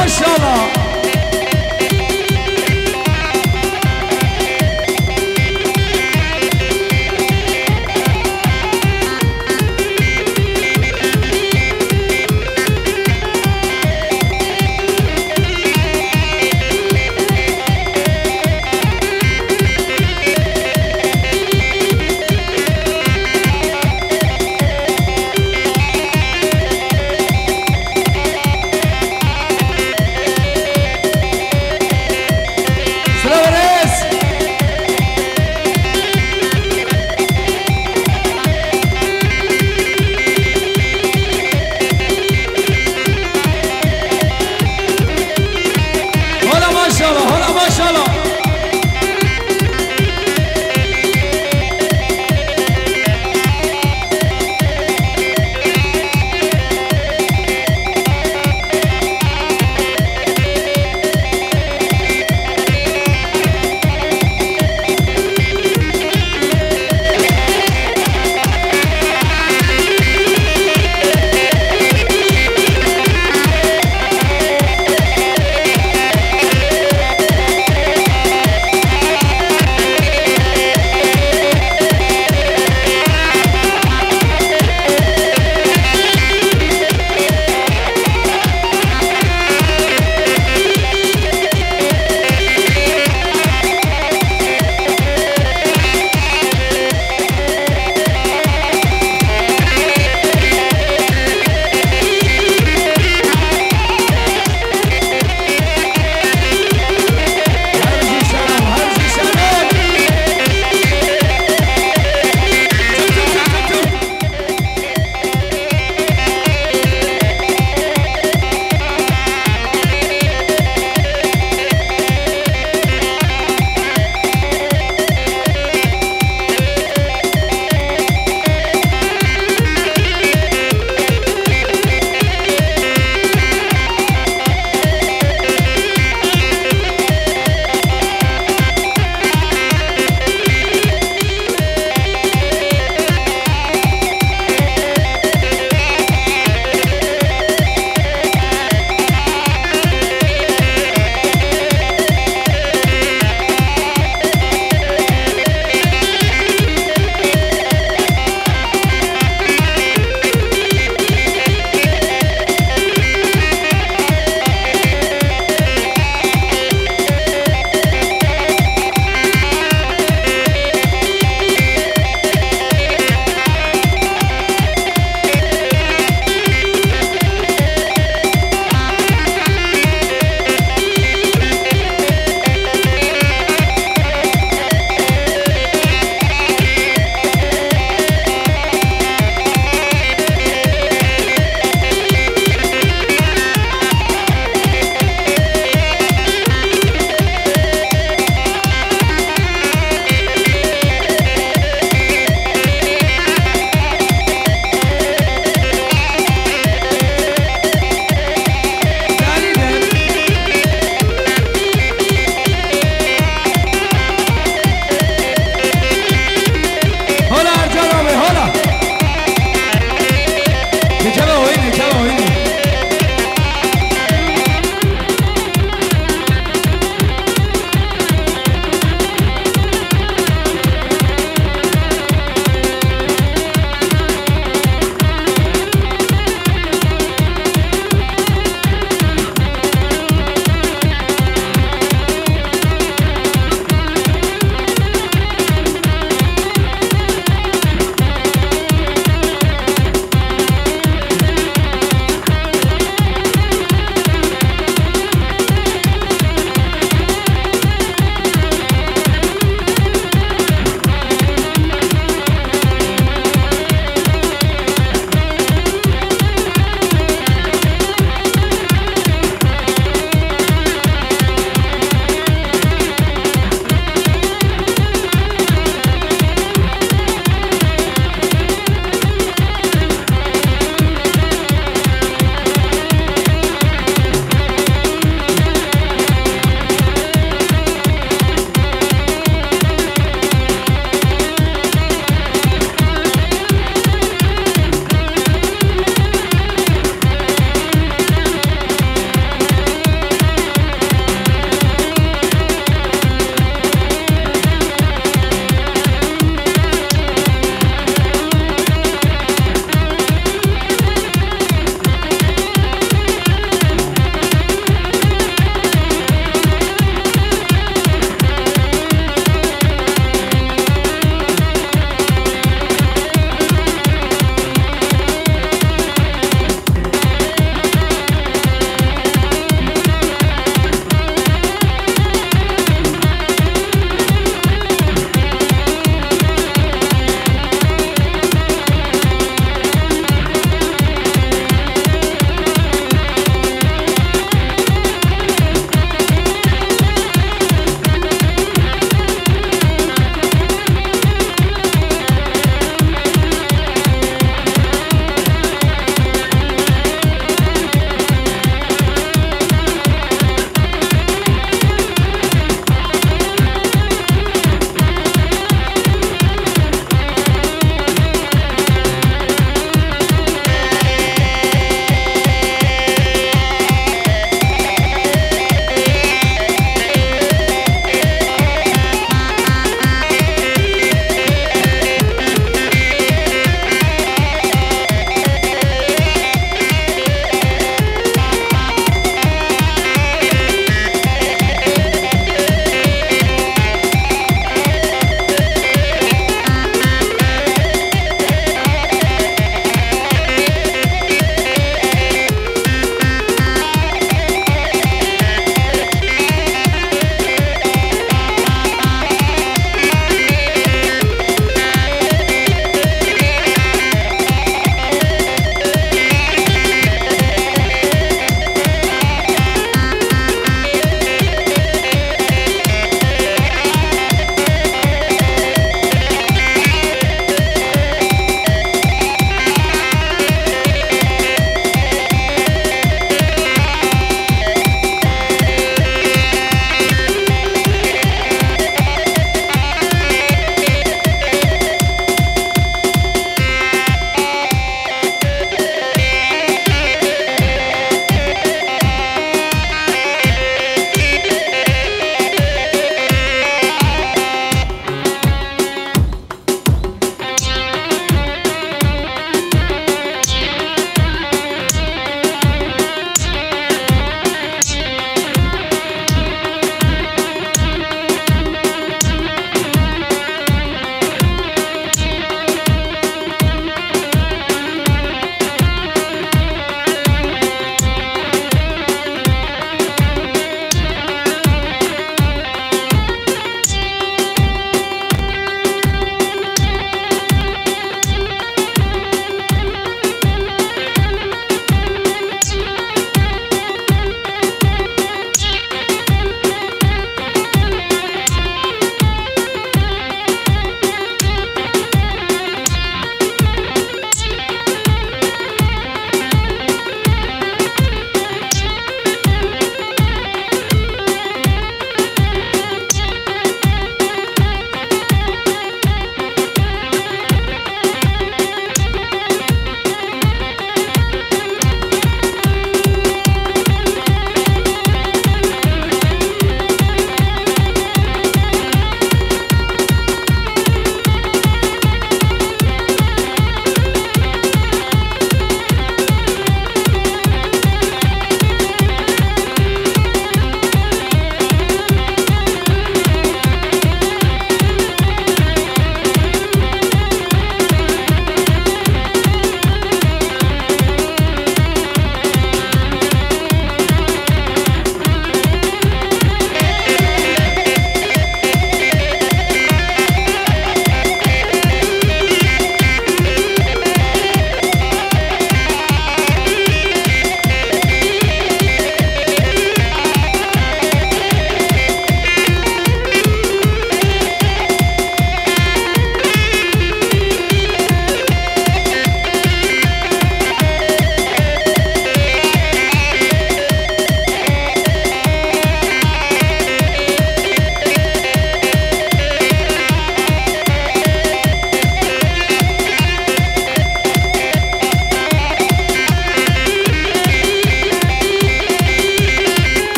[SPEAKER 2] ما شاء الله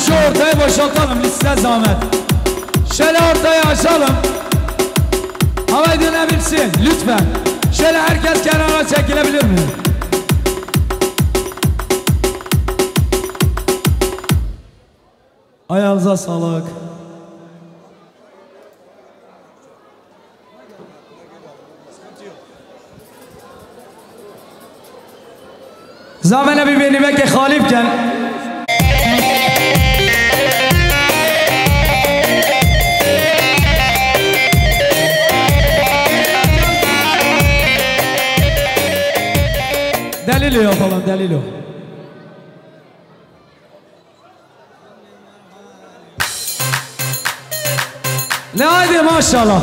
[SPEAKER 2] şu ortayı boşaltalım liste zahmet. Şöyle ortayı açalım. Hava dinleyebilsin lütfen. Şöyle herkes kenara çekilebilir mi? Ayağınıza sağlık. Zamene bir beni belki halipken delil yok falan delil yok. Ne haydi maşallah.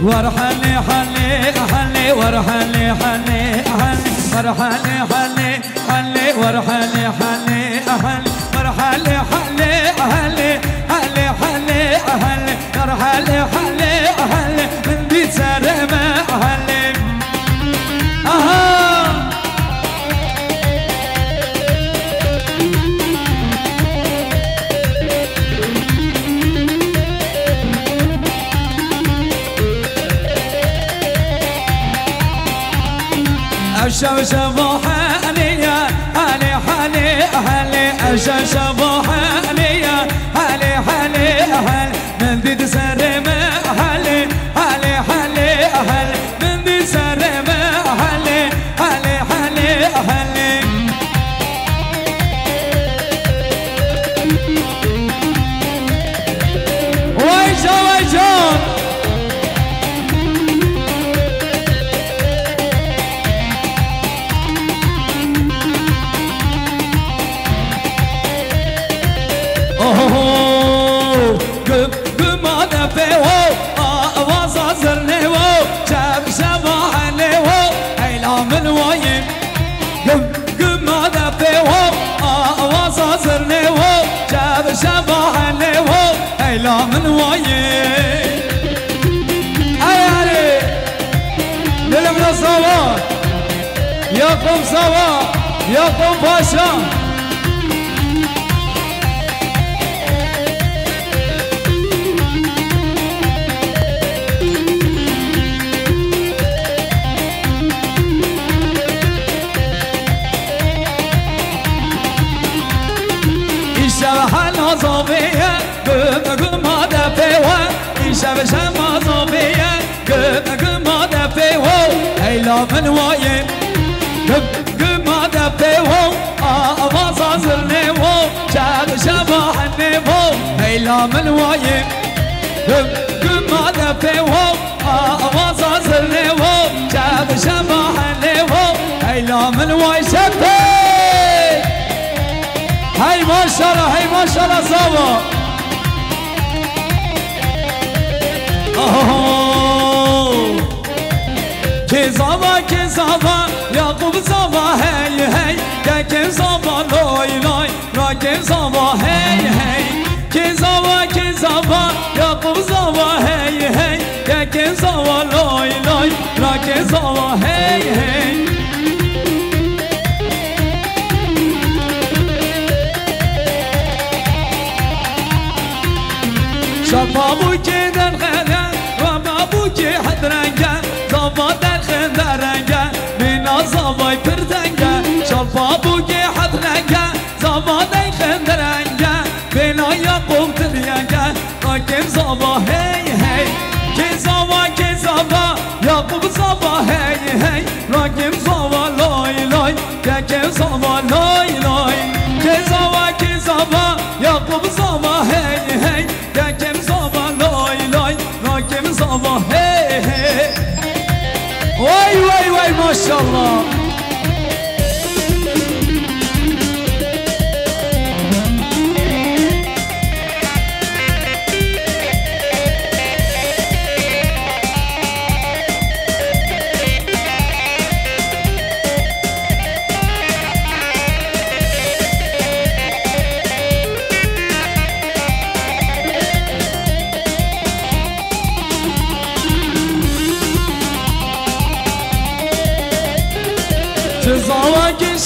[SPEAKER 2] ورحلي حلي حلي ورحلي حلي حلي ورحلي حلي حلي ورحلي حلي حلي ورحلي حلي حلي حلي حلي حلي ورحلي حلي حلي من بيت سلامة حلي شباب حاليا حالي حالي حالي شباب حاليا حالي حالي حالي من دي سرمه حالي حالي حالي حالي من دي سرمه حالي حالي حالي حالي ويجون ويجون شباحني وهو هيلا من وين ايالي نلمنا سوا يقوم سوا يقوم باشا Zobeye gümada pewa İşe şema zobeye gümada pewa Eyla men vayim gümada pewa Avaz hazır ne wo Çağ şebah ne wo Eyla men vayim gümada pewa Avaz hazır ne wo Çağ şebah ne wo Eyla men vay şebbe Hey maşallah, hey maşallah sava. Kezava, Yakup sava, hey hey. Yakem sava, loy loy. Rakem sava, hey hey. Kezava, Yakup sava, hey hey. Yakem sava, loy loy. Rakem sava, hey hey. شبابو که در خدا و بابو که حدرنگه زبا در خندرنگه بینا زبای پردنگه شبابو که حدرنگه زبا در خندرنگه بینا یقوم ترینگه راکم زبا هی هی که زبا یقوم زبا هی هی راکم زبا لای لای یکم زبا لای لای که زبا یقوم زبا هی هی یکم زبا لای لای راکم زبا هی هی وای وای وای ماشالله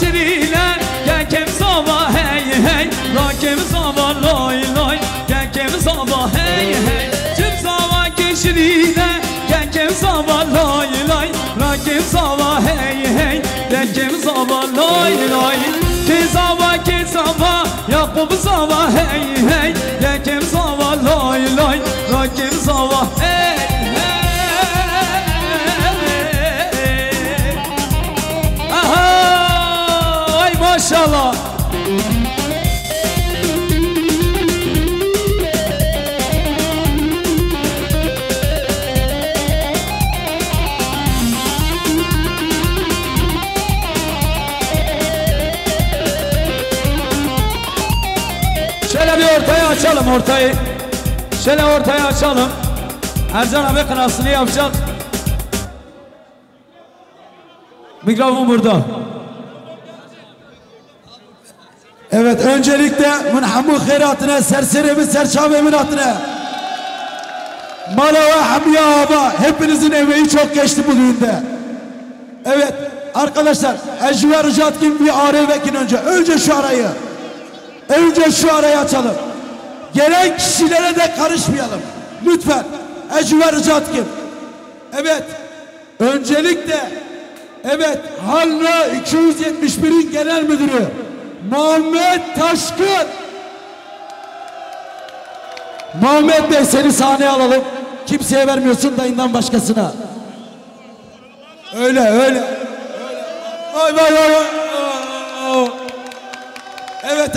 [SPEAKER 2] şiriler Genkem sabah hey hey Rakem sabah lay lay Genkem sabah hey hey Tüm sabah şiriler Genkem sabah lay lay Rakem sabah hey hey Genkem sabah lay lay Kezava kezava Yakup sabah hey hey Genkem sabah lay lay Rakem sabah hey maşallah. Şöyle bir ortaya açalım ortayı. Şöyle ortaya açalım. Ercan abi kınasını yapacak. Mikrofon burada.
[SPEAKER 3] Evet, öncelikle münhamu khairatine, serserimi, serçavemin adına Mala ve Hamiye Aba, hepinizin emeği çok geçti bu düğünde. Evet arkadaşlar, Ecver Rıcat gibi bir araya vekin önce şu arayı. Önce şu arayı açalım. Gelen kişilere de karışmayalım. Lütfen. Ecver Rıcat gibi. Evet. Öncelikle evet, Halna 271'in genel müdürü Muhammed Taşkın. Muhammed Bey, seni sahneye alalım. Kimseye vermiyorsun, dayından başkasına. Öyle. Vay. Evet.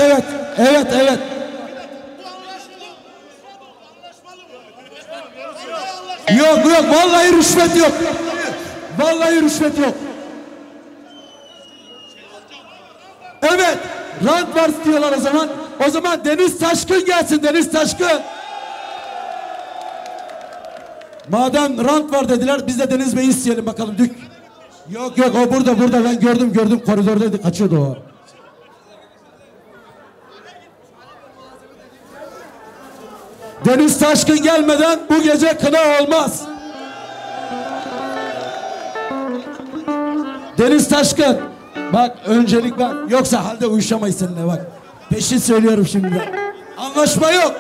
[SPEAKER 3] Yok, vallahi rüşvet yok. Vallahi rüşvet yok. Evet, rant var diyorlar o zaman. O zaman Deniz Taşkın gelsin, Deniz Taşkın. Madem rant var dediler, biz de Deniz Bey'i isteyelim bakalım. Yok, o burada. Ben gördüm, koridordaydı, kaçıyordu o. Deniz Taşkın gelmeden bu gece kına olmaz. Deniz Taşkın. Bak, öncelik ben. Yoksa halde uyuşamayız seninle bak. Peşin söylüyorum şimdi. Anlaşma yok.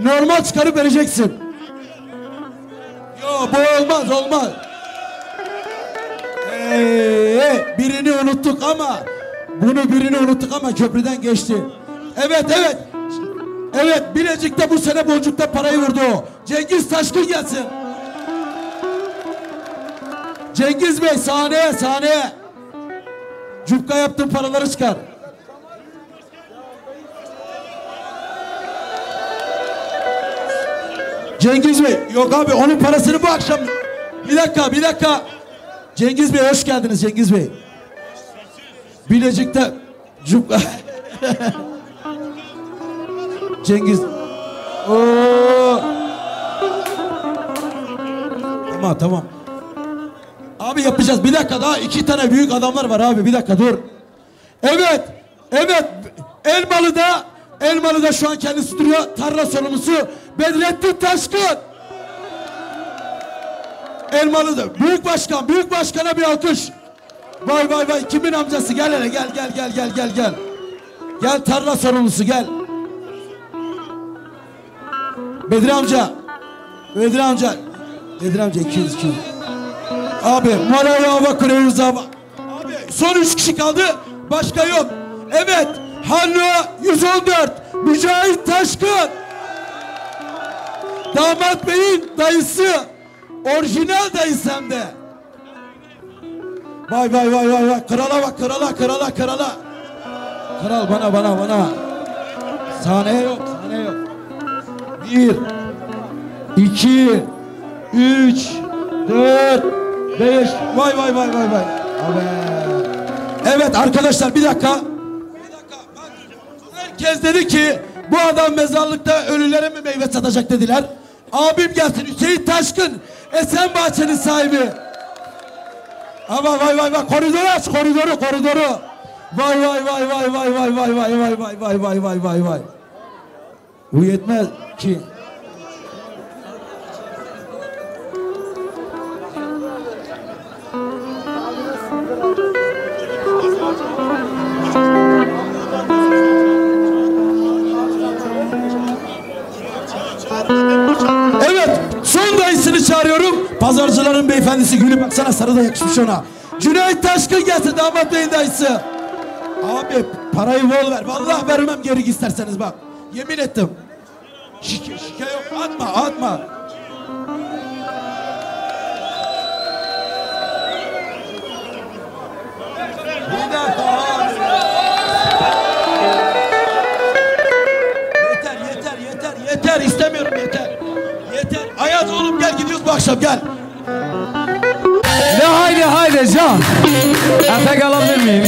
[SPEAKER 3] Normal çıkarıp vereceksin. Yok, bu olmaz. Birini unuttuk ama köprüden geçti. Evet, Bilecik'te bu sene Boncuk'ta parayı vurdu o. Cengiz Taşkın gelsin. Cengiz Bey, sahneye. Cupka yaptığın paraları çıkar. Cengiz Bey, yok abi, onun parasını bu akşam. Bir dakika. Cengiz Bey, hoş geldiniz Cengiz Bey. Bilecik'te cupka. Cengiz. Oo. Tamam. Abi yapacağız. Bir dakika, daha 2 tane büyük adamlar var abi. Bir dakika dur. Evet. Elmalı'da şu an kendisi duruyor. Tarla sorumlusu Bedrettin Taşkın. Elmalı'da. Büyük başkana bir alkış. Vay. Kimin amcası? Gel hele, gel. Gel tarla sorumlusu, gel. Bedri amca 200. Abi Maraya bakıyoruz abi. Son 3 kişi kaldı. Başka yok. Evet. Hallo 114. Mücahit Taşkın. Damat Bey'in dayısı. Orijinal dayısı hem de. Vay. Krala bak, krala. Kral bana. Sahneye yok. 1 2 3 4 5. Vay. Abi. Evet arkadaşlar, bir dakika. Herkes dedi ki bu adam mezarlıkta ölülere mi meyve satacak dediler. Abim gelsin, Hüseyin Taşkın, Esenbahçe'nin sahibi. Ama vay. Koridoru aç, koridoru. Vay. Bu yetmez ki. Pazarcıların beyefendisi Gülü, baksana sarı da yakışmış ona. Cüneyt Taşkın gelsin, damat beyin dayısı. Abi parayı bol ver. Vallahi vermem geri isterseniz bak. Yemin ettim. Şike yok, atma. Bir dakika abi. Yeter istemiyorum, yeter. Ayaz oğlum gel, gidiyoruz bu akşam, gel.
[SPEAKER 2] Haydi can. Efek alabilir miyim?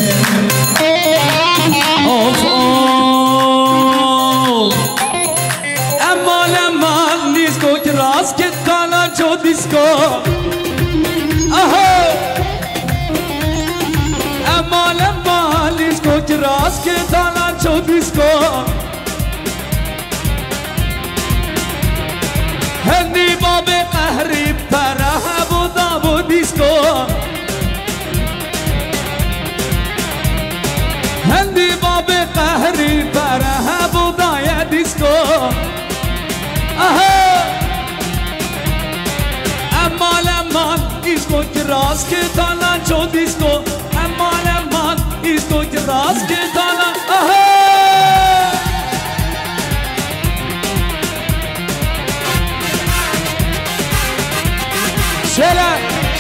[SPEAKER 2] Of. Aman disco kiraz ke kana cho disco. Aha. Aman disco kiraz ke kana cho disco. Hendi babe qahri parah bu disco. Hendi babe qahri parah bu da disco. Aha. Aman disco kiraz ke tana cho disco. Aman disco kiraz ke tana. Aha.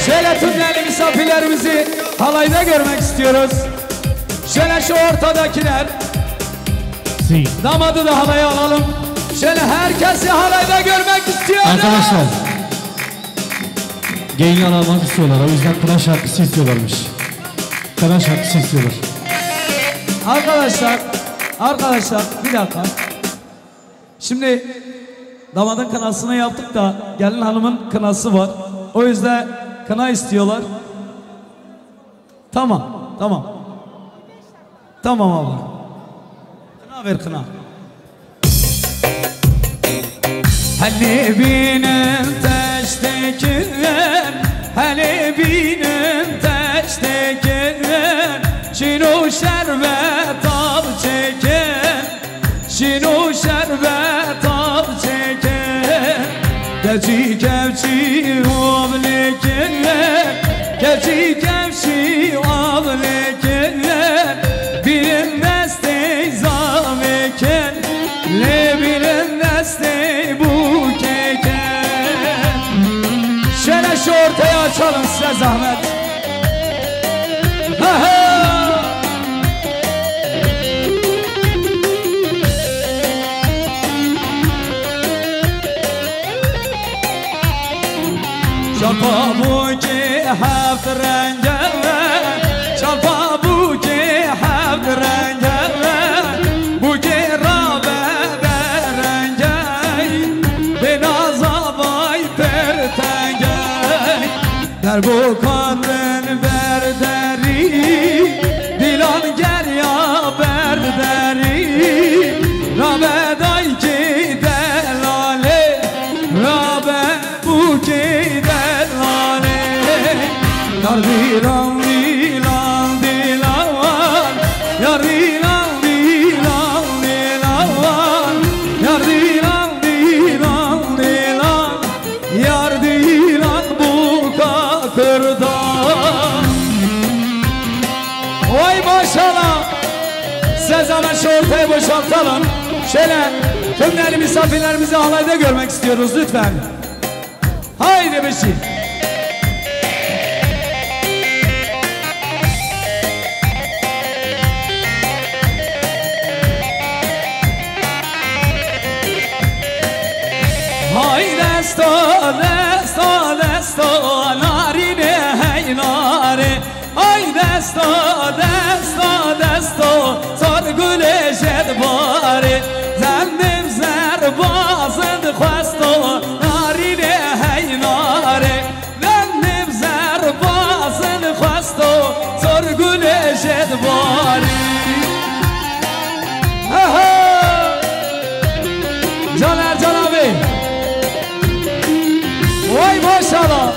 [SPEAKER 2] Şöyle tüm değerli misafirlerimizi halayda görmek istiyoruz. Şöyle şu ortadakiler. Damadı da halaya alalım. Şöyle herkesi halayda görmek istiyoruz.
[SPEAKER 4] Arkadaşlar, gelin almak istiyorlar, o yüzden kına şarkısı istiyorlarmış. Kına şarkısı istiyorlar.
[SPEAKER 2] Arkadaşlar bir dakika. Şimdi damadın kınasını yaptık da gelin hanımın kınası var. O yüzden kına istiyorlar. Tamam abla. Kına ver, kına. Hani benim teştekiler, hani benim teştekiler, şinu şerbet al çeken, şinu şerbet al çeken. Keçi kevçi avlekeler, keçi kevçi avlekeler, birin desteği zaveken, le birin desteği bu keken. Şöyle şu ortaya açalım size zahmet. Şalpa bu ki hafta renge, şalpa bu ki hafta renge, bu ki rabede renge, benaza vay pertenge. Der bu kadın berderi, dilan gel ya berderi, rabeday ki delale, rabe bu ki yar dilan dilan dilan, yar dilan dilan dilan, yar dilan dilan dilan, yar dilan bu kakırda. Vay maşallah. Size zaman şu ortayı boşaltalım. Şöyle tümleri misafirlerimizi halayda görmek istiyoruz lütfen. Haydi bir şey. Desto narine hey nare, ay desto sorgule jed bari, zendim zerbazın xwesto narine hey nare, zendim zerbazın xwesto sorgule jed bari. Caner Can abi. Vay maşallah.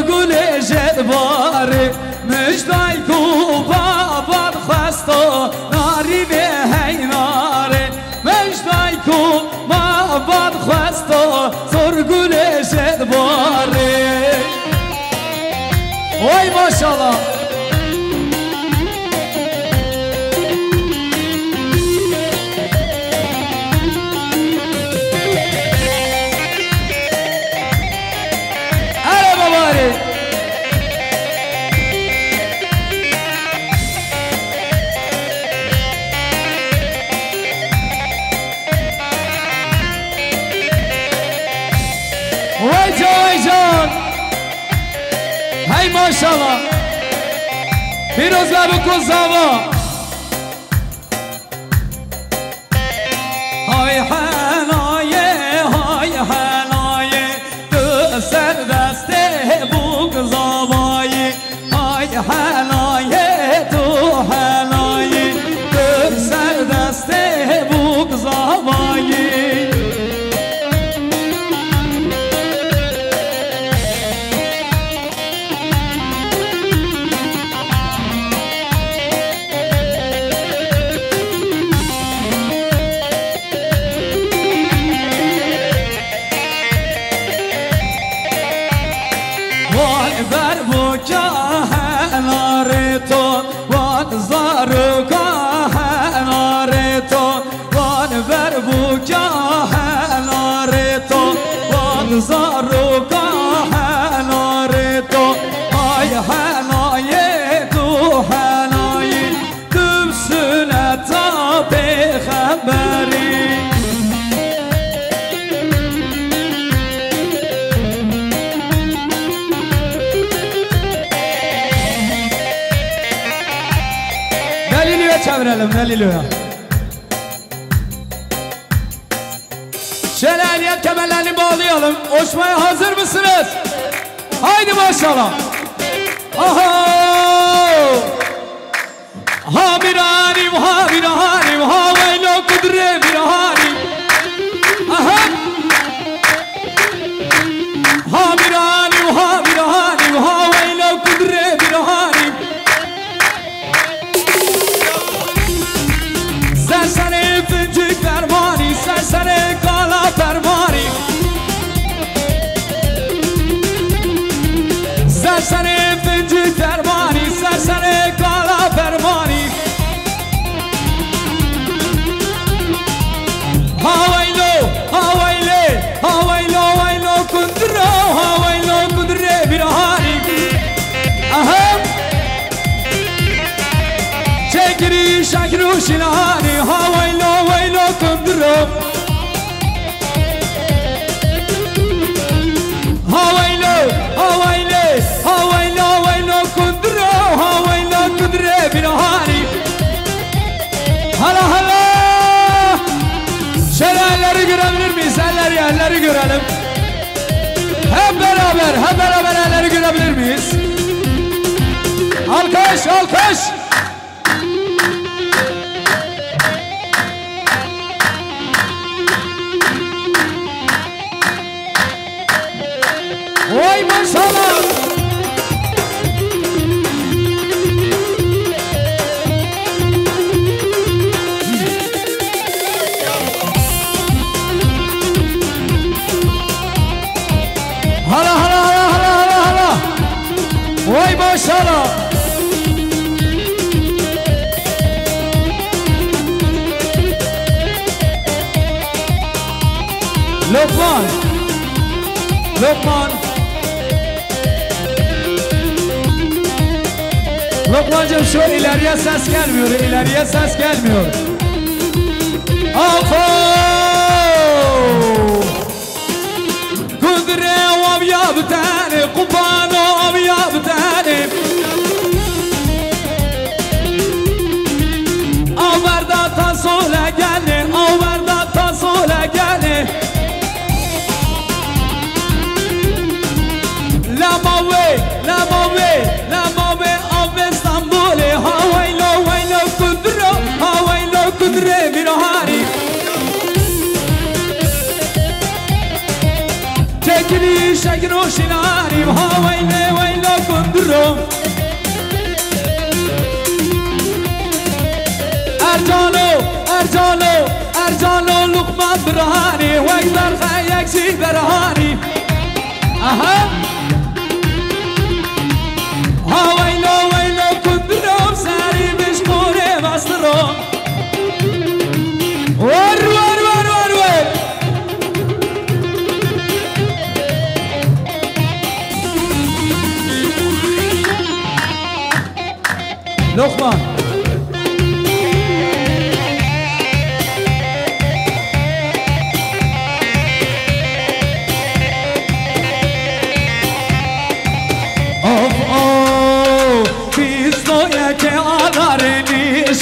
[SPEAKER 2] گل جدباره مجدای کو بابا خستا ناری به هیناره مجدای کو بابا خستا زور گل جدباره وای ماشاءالله هی ماشاءالله پیروز لبکن زوا های حنایه تو سر دسته بوک زوایی های حنایه تو سر دسته بوک زوایی çevirelim Halilo'ya. Şelaliyet kemerlerini bağlayalım. Uçmaya hazır mısınız? Haydi maşallah. Aha! Ha bir hanim, ha bir hanim, ha veylo kudre bir hanim. Aha! Ha bir hanim, ha bir hanim, ha veylo kudre bir hanim. Sersene füncük fermani, sersene kala fermani. Sersene füncük fermani, sersene kala fermani. Havaylo, havaylo, havaylo, havaylo kudro, havaylo kudre bir hanim. Aha! Çekiri şakru şilani, havaylo, havaylo kudro. Havaylo, havaylo, havaylo, havaylo kudro, havaylo kudre bir hanim. Hala hala! Şelaleleri görebilir miyiz? Elleri görelim. Hep beraber elleri görebilir miyiz? Alkış, alkış! Vay maşallah! Hala! Vay maşallah! Lokmancığım şu ileriye ses gelmiyor, Afo! Kudre avya btani, kubano avya btani. Averda tasole gani, averda tasole gani. La mave av İstanbul'e. Havaylo kudro, havaylo kudre bir hanim. Çekili şekro şinanim, havaylo یک برخه یک سی برهانی اها ویلو کندرم سری بشمونه بسترم ور لقمان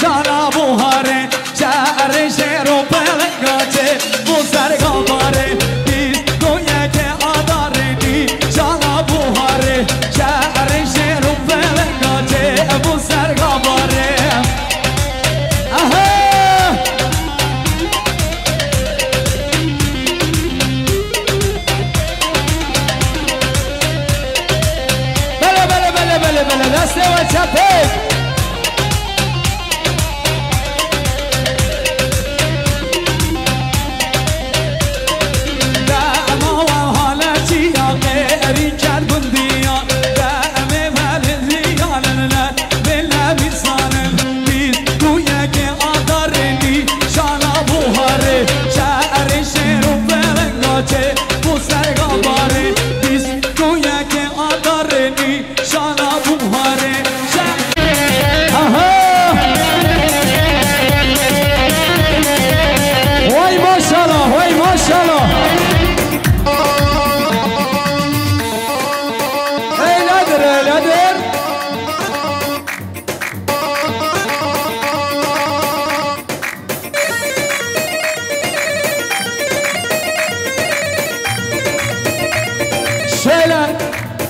[SPEAKER 2] شانا بوهاره شهر شهر و پلنگاته بزرگا باره بیست دویه که آدارنی شانا بوهاره شهر شهر و پلنگاته بزرگا باره بله دسته و چپه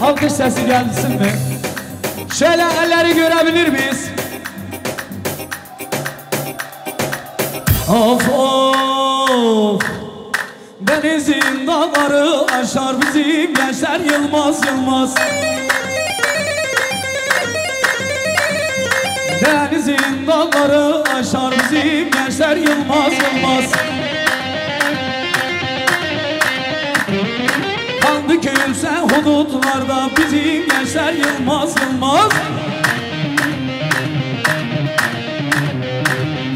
[SPEAKER 2] Alkış sesi gelsin mi? Şöyle elleri görebilir miyiz? Of of denizin dağları aşar bizim gençler Yılmaz Denizin dağları aşar bizim gençler Yılmaz Dökülse hudutlarda bizim gençler Yılmaz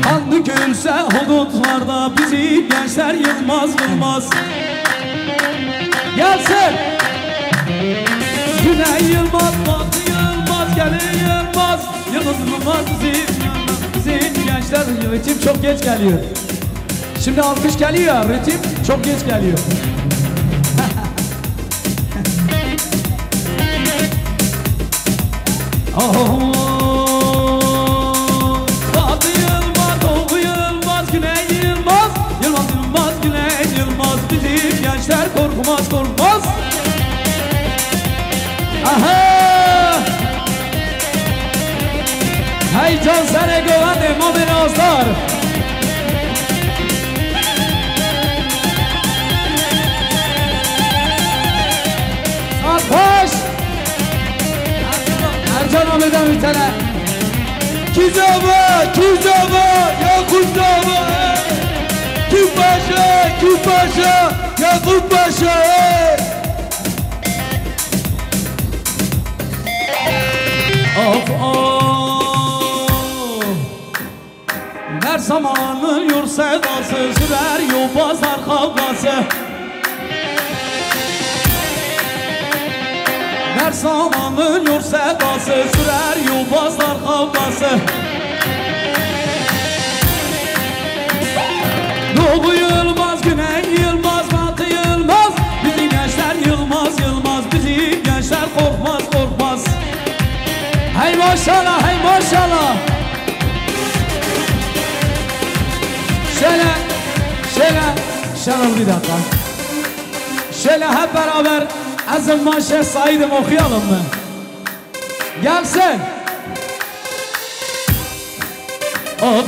[SPEAKER 2] Kan dökülse hudutlarda bizim gençler Yılmaz Gelsin Güney Yılmaz, Batı Yılmaz, gelin Yılmaz Yılmaz bizim gençler Ritim çok geç geliyor. Şimdi alkış geliyor, ritim çok geç geliyor. Batı Yılmaz, Doğu Yılmaz, Güney Yılmaz Yılmaz, Güney Yılmaz Bizim gençler korkmaz Aha! Hey can sene güvende mobil azlar Atbaş! Ercan Ahmet'den bir tane Kizaba, Yakup Dava Küp Paşa, Yakup Paşa Of Her zamanın yurt sevdası sürer yobazlar kavgası Her zamanın yurt sevdası sürer yobazlar kavgası Doğu Yılmaz, Güney Yılmaz, Batı Yılmaz Bizim gençler Yılmaz, bizim gençler korkmaz Hey maşallah, hey maşallah Şöyle bir dakika Şöyle hep beraber Azimman Şeyh Said'im okuyalım mı? Gelsin Of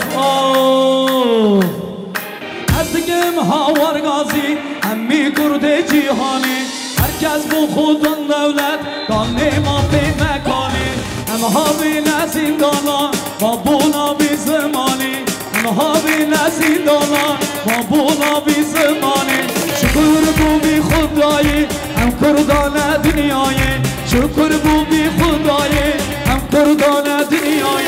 [SPEAKER 2] Ezdigim havar gazi Emmi kurde cihani Herkes bu khudun devlet Kanni mafi mekani Em havine zindana Babuna bi zimani Em havine zindana Babuna bi zimani کردان دنیای شکر بو بی خدای هم کردان دنیای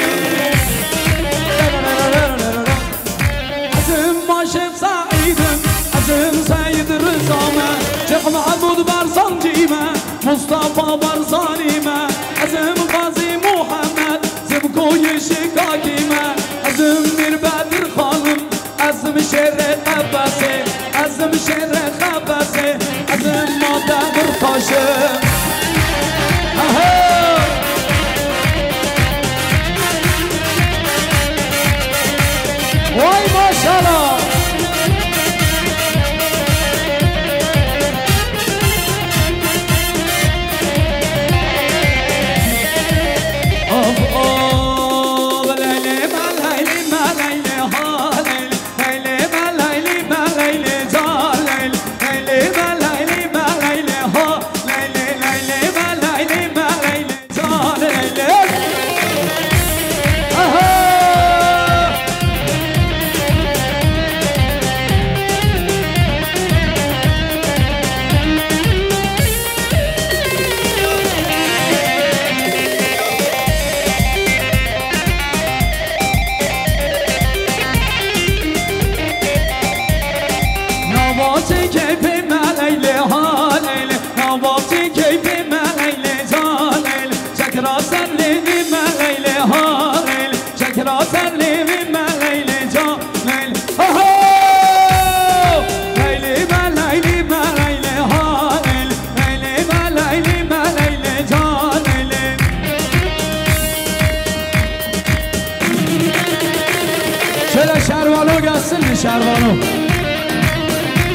[SPEAKER 2] ازم ماشم سعیدم ازم سعید رزامه شیخ محمود برزانجیمه مصطفى برزانیمه ازم غازی محمد زم کوی شکاکیمه ازم میر بدر خانم ازم شهر قبسه ازم شهر قبسه ازم مادر خاشم وای ماشالله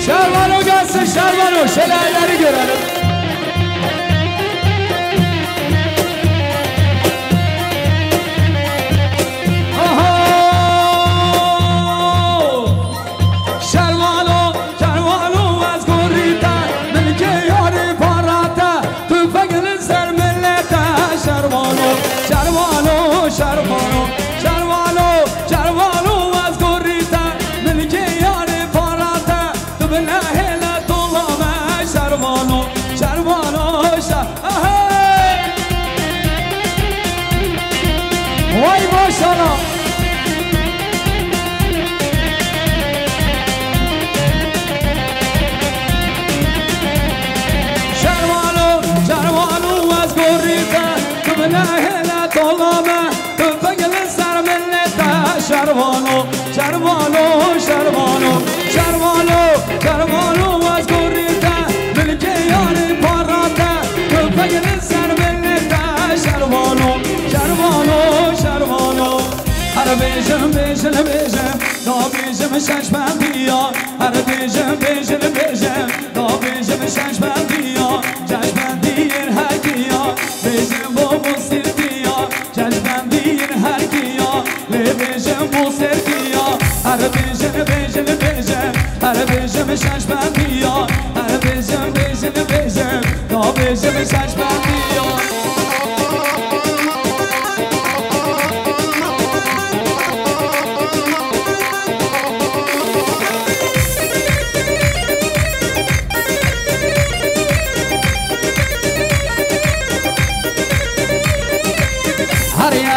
[SPEAKER 2] شروانو gelsin şervanو şelayları görelim. Şervanو şervanو az gorita milke yari parata tüfekli ser millete şervanو şervanو şervanو şervanو şervanو az gorita milke yari parata tübla hele dolama şervanو şervanو vay maşallah. هلا طلبة تفقل سر ملته شروانو شروانو شروانو شروانو شروانو از گریته بالکیان پاراته تفقل سر ملته شروانو شروانو شروانو هر بیشم بیشم بیشم دا بیشم شش بندیا هر بیشم بیشم بیشم دا بیشم شش بندیا شش بندیر هکیا بیشم با موسیقیا شش بندیر هکیا بیشم موسیقیا هر بیشم بیشم بیشم هر بیشم شش بندیا هر بیشم بیشم بیشم دا بیشم شش بندیا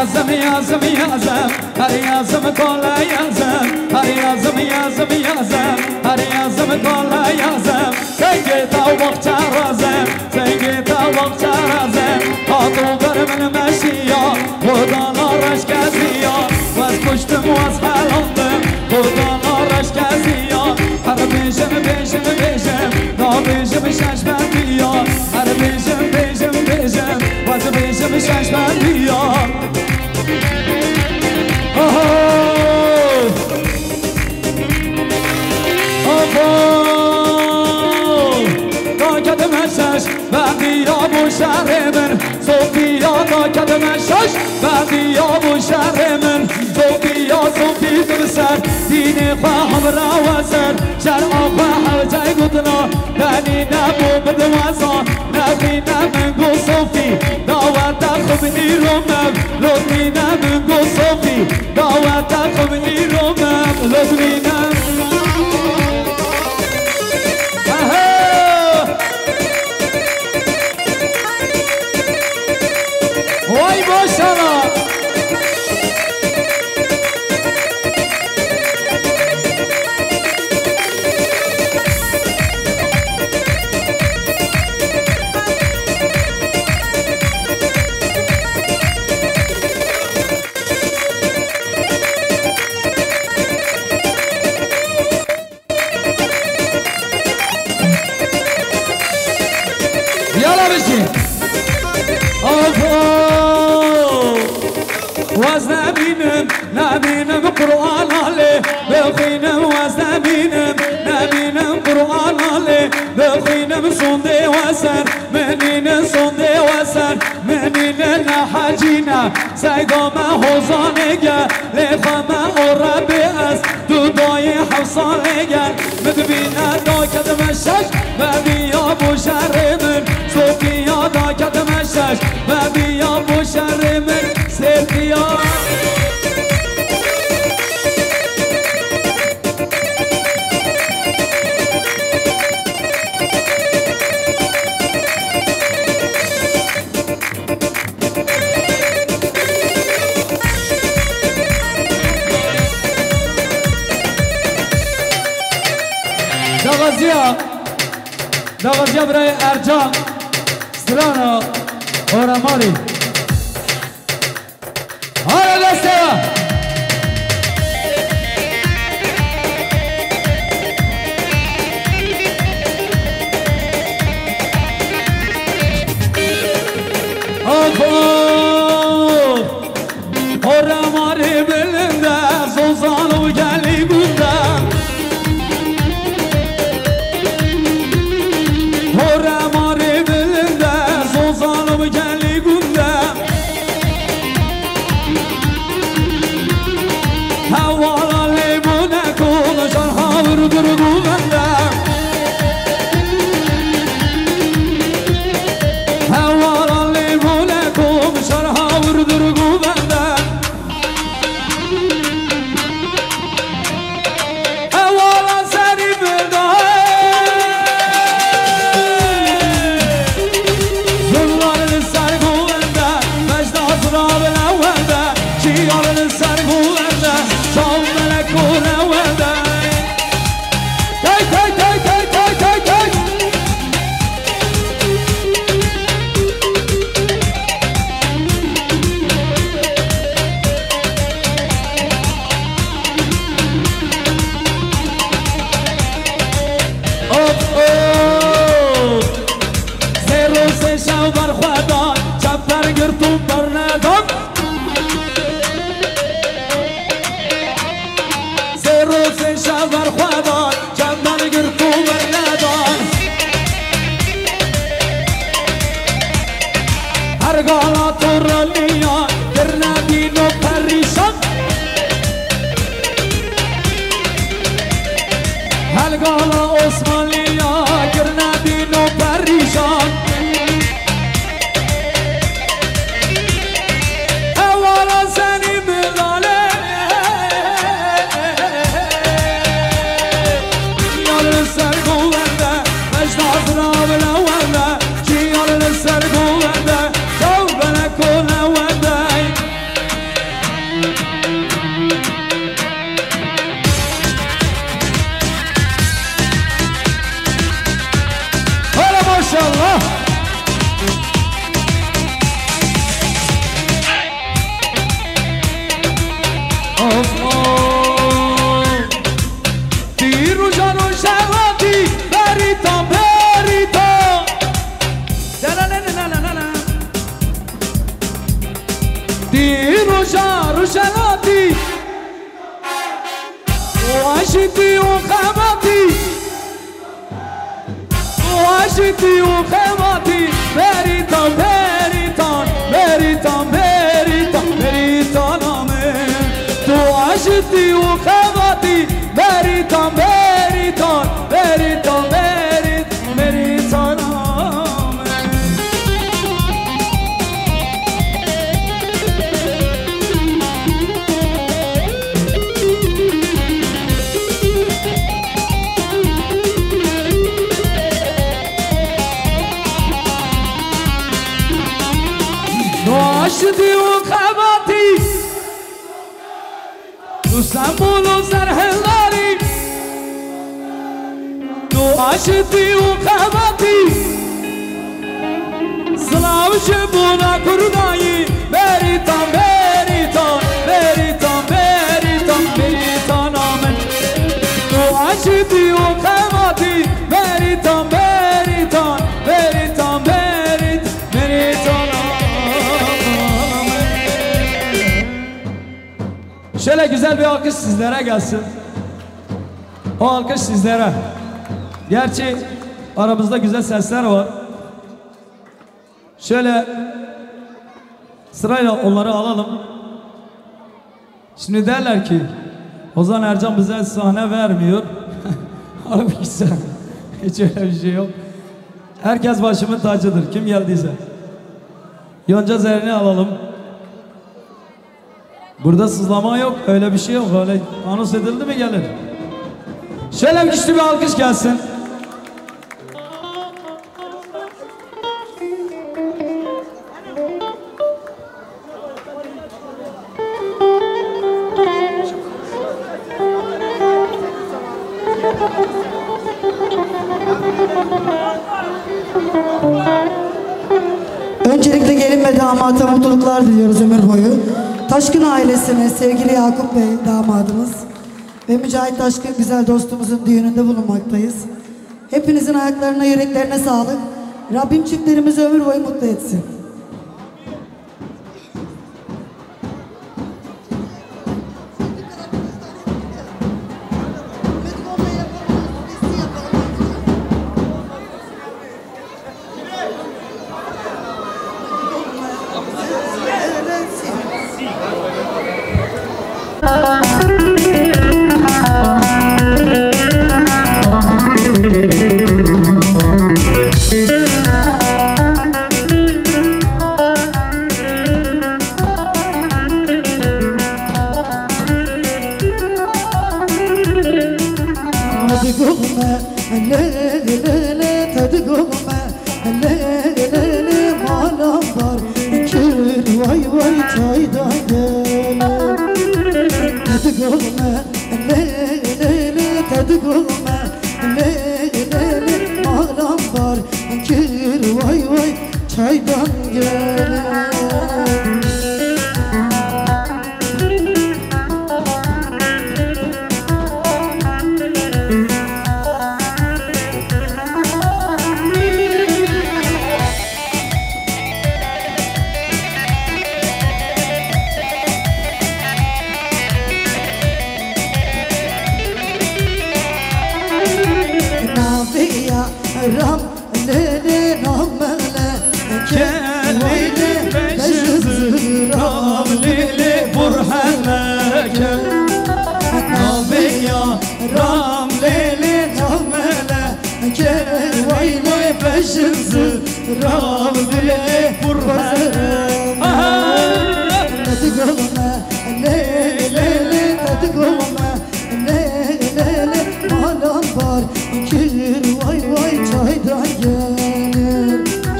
[SPEAKER 2] yazım yazım yazım her yazım kolay yazım her yazım yazım yazım her yazım kolay yazım sevgi tavuk çarazım sevgi tavuk çarazım Adu vermin meşiya Kudalar aşk eziya Vaz kuştum vaz halandım Kudalar aşk eziya her beşim beşim beşim da beşim şaş bendiya her beşim beşim beşim vaz beşim şaş bendiya شش بندیا بو شهر من صوفیا تا کدم شش بندیا بو شهر من صوفیا صوفی درسر دین خواهم را وزر شرع خواهم جای گدنا دنی نبو بدوازا نبی نمن گو صوفی دعوت خوب ایرومم لطفی نمن گو صوفی دعوت خوب ایرومم لطفی نمن ماشاءالله واز نبینم قرآن آله بخینم واز نبینم قرآن آله بخینم سنده واسن منین سنده واسن منین نحجینا سیدام حوزانگه لخمه عربی از دودای حفصانگه مدبینه دا کدمشش و بیا بوشر من سوکیا دا کدمشش و بیا بوشر من سلفیا دغزیا برای ارجان سرانا اوراماری آره دسته اوراماری بلنده زوزانو گلی بونده عاشدي وخباتي وسمول زرهلاري عاشدي وخباتي سلام شبونا كرداي بريتان بريتان بريتان بريتان بريتان آمن عاشدي وخباتي بريتان بريتان بريتان بريت بريتان آمن. Şöyle güzel bir alkış sizlere gelsin. O alkış sizlere. Gerçi aramızda güzel sesler var. Şöyle sırayla onları alalım. Şimdi derler ki Ozan Ercan bize sahne vermiyor. Halbuki hiç öyle bir şey yok. Herkes başımın tacıdır. Kim geldiyse. Yonca Zerrin'i alalım. Burada sızlama yok. Öyle bir şey yok. Öyle anons edildi mi gelir. Şöyle bir güçlü bir alkış gelsin.
[SPEAKER 5] Öncelikle gelin ve damata mutluluklar diliyoruz ömür boyu. Taşkın ailesine, sevgili Yakup Bey damadımız ve Mücahit Taşkın güzel dostumuzun düğününde bulunmaktayız. Hepinizin ayaklarına, yüreklerine sağlık. Rabbim çiftlerimizi ömür boyu mutlu etsin.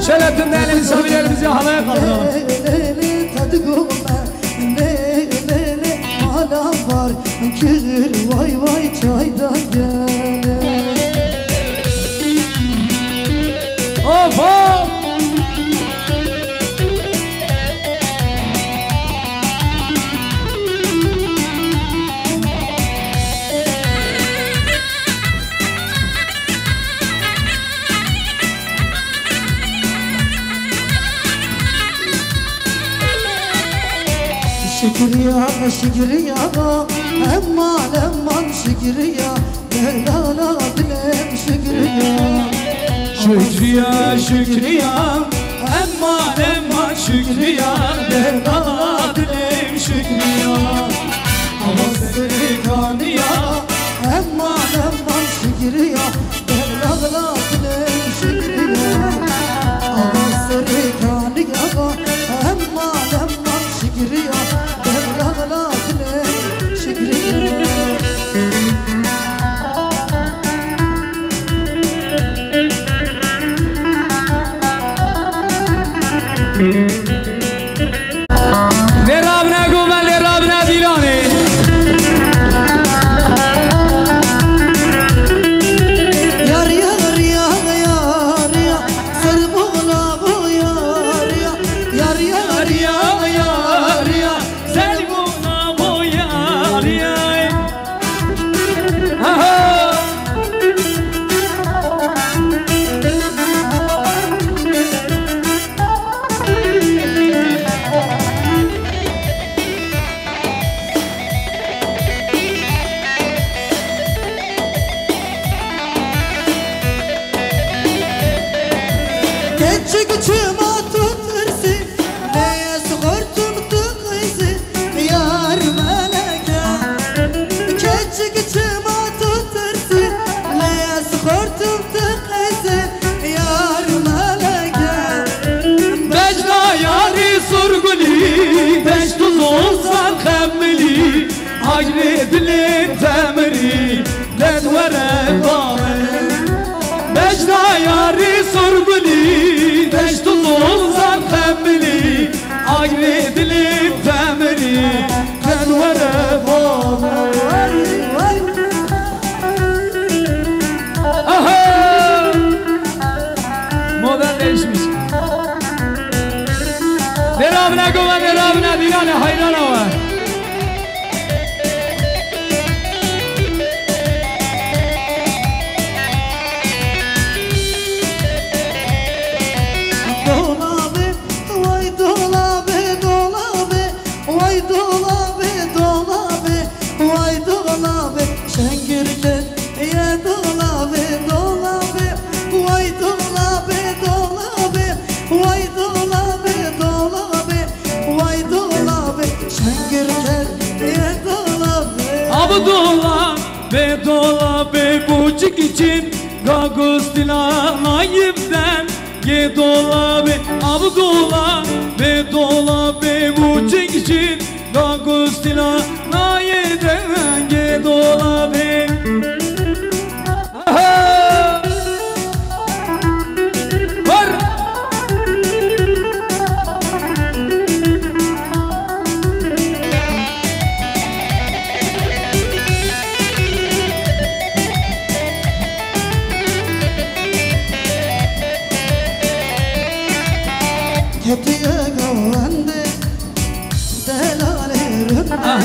[SPEAKER 2] Şöyle tüm değerli misafirlerimizi halaya kaldıralım. Of of!
[SPEAKER 5] Şükriya, şükriya, emman şükriya, helala dilem şükriya.
[SPEAKER 2] Şükriya, şükriya, emman şükriya, helala dilem şükriya. Havasını kaniya,
[SPEAKER 5] emman şükriya, helala dilem şükriya. Havasını kaniya, emman şükriya, helala dilem şükriya.
[SPEAKER 2] عجري دلي تمري لدورة بامي مجدا ياري صربلي دشت الظلزان خملي عجري دلي تمري لدورة بامي اها مودن ليشمش درابنا قوة درابنا ديانا حيرانا وان Dolabı buçuk için Gagustina naiften Ye dolabı dolabı buçuk için Gagustina naiften Ye dolabı Var
[SPEAKER 5] Ketiye güvendi delalerimde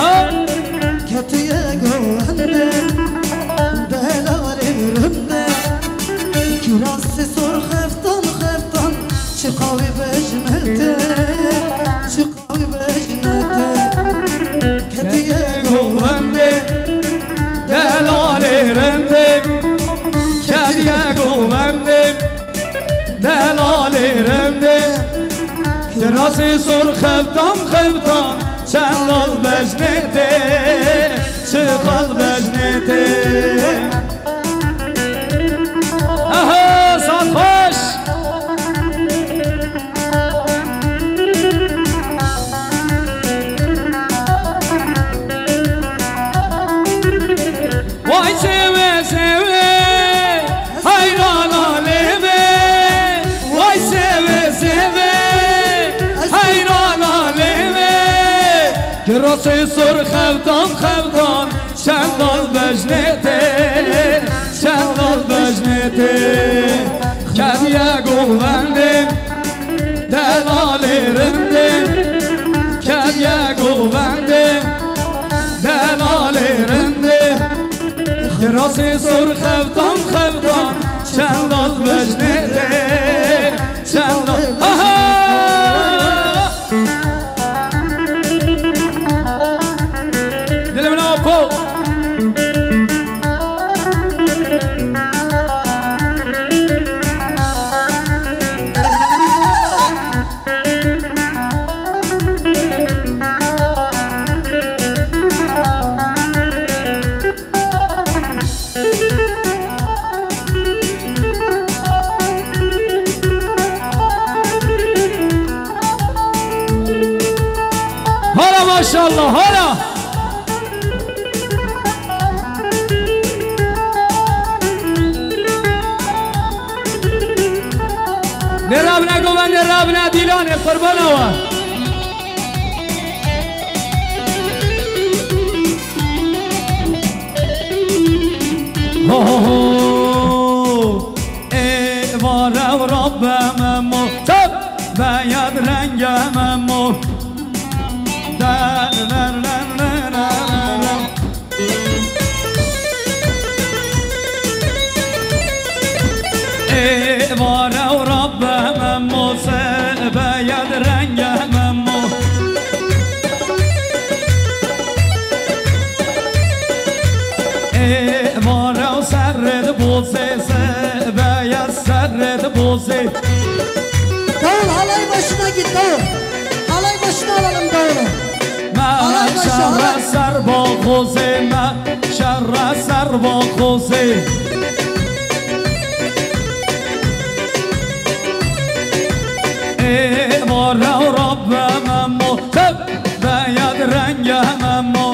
[SPEAKER 5] Ketiye güvendi delalerimde Kirası sor xeftan Çıkavi bejnete Çıkavi bejnete Ketiye güvendi
[SPEAKER 2] delalerimde Ketiye güvendi delalerimde Kirası sor xeftan Çendal bejnete Çıkal bejnete Aha sarhoş Vay seve seve hayran aleme Vay seve seve hayran aleme Kirası sor xeftan Çendal bejnete Çendal bejnete Kediye güvendim delalerimdim Kediye güvendim delalerimdim Kirası sor xeftan Çendal bejnete Çendal aha Dilimin apol Hala maşallah hala نرابنا قوان نرابنا ديلان قربانا وان ايوارا وربا ممو تب بياد رنجا ممو دار دار دار دار ايوارا وربا ممو بياد رنجا ممو ايوارا وسرد بوزي بياد سرد بوزي
[SPEAKER 5] Davul halay başına git davul Halay başına alalım davulu
[SPEAKER 2] ما شر سر با خوزي ما شر سر با خوزي ايوارا وربا ممو تب بياد رنجا ممو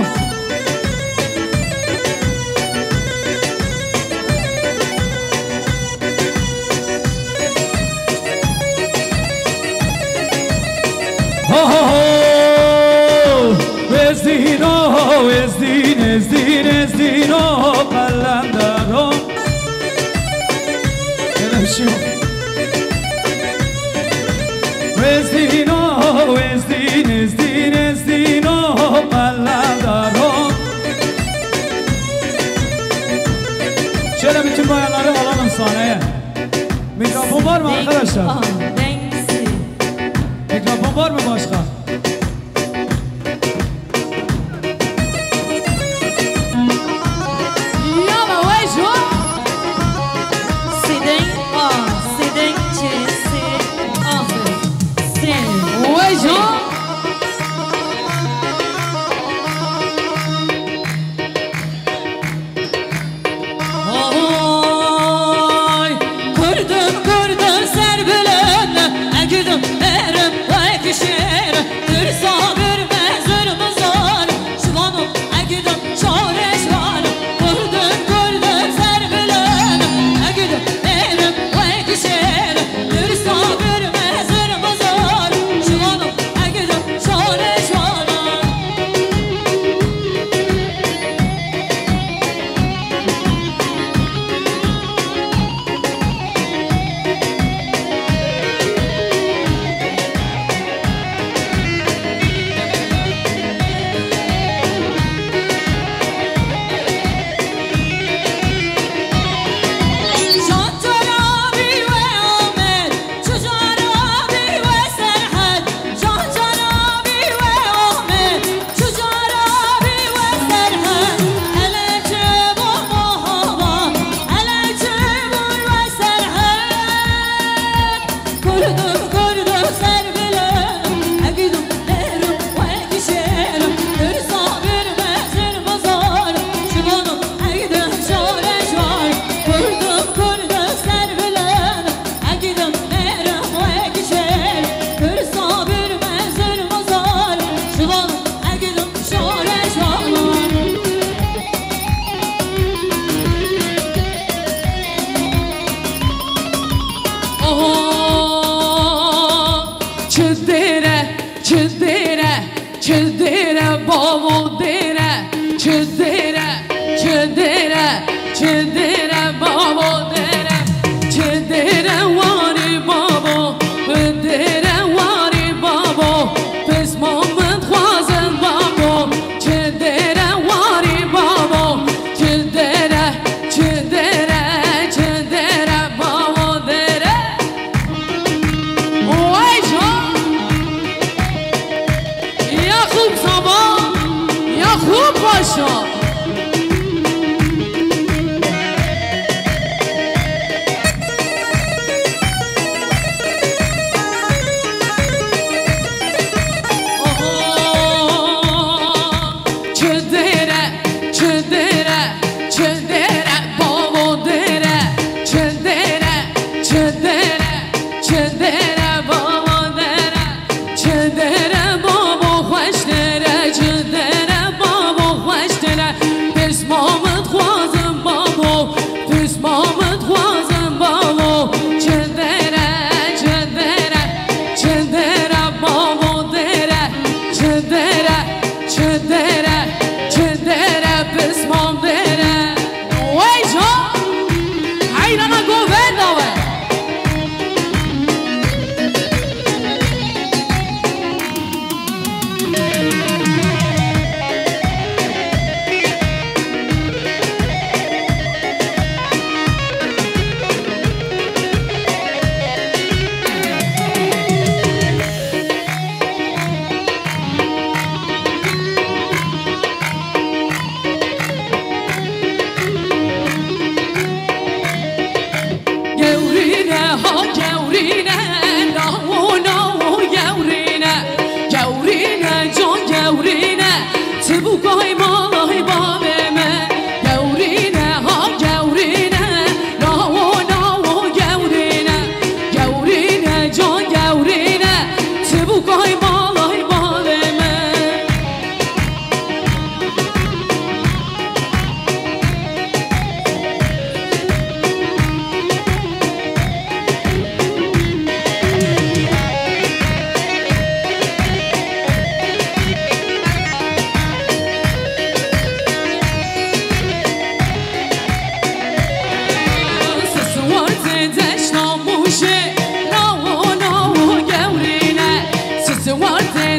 [SPEAKER 2] ازدینو قلندرم ازدینو قلندرم. şöyle bütün bayanları alalım sahneye. Mikrofon var mı arkadaşlar? Mikrofon var mı başka?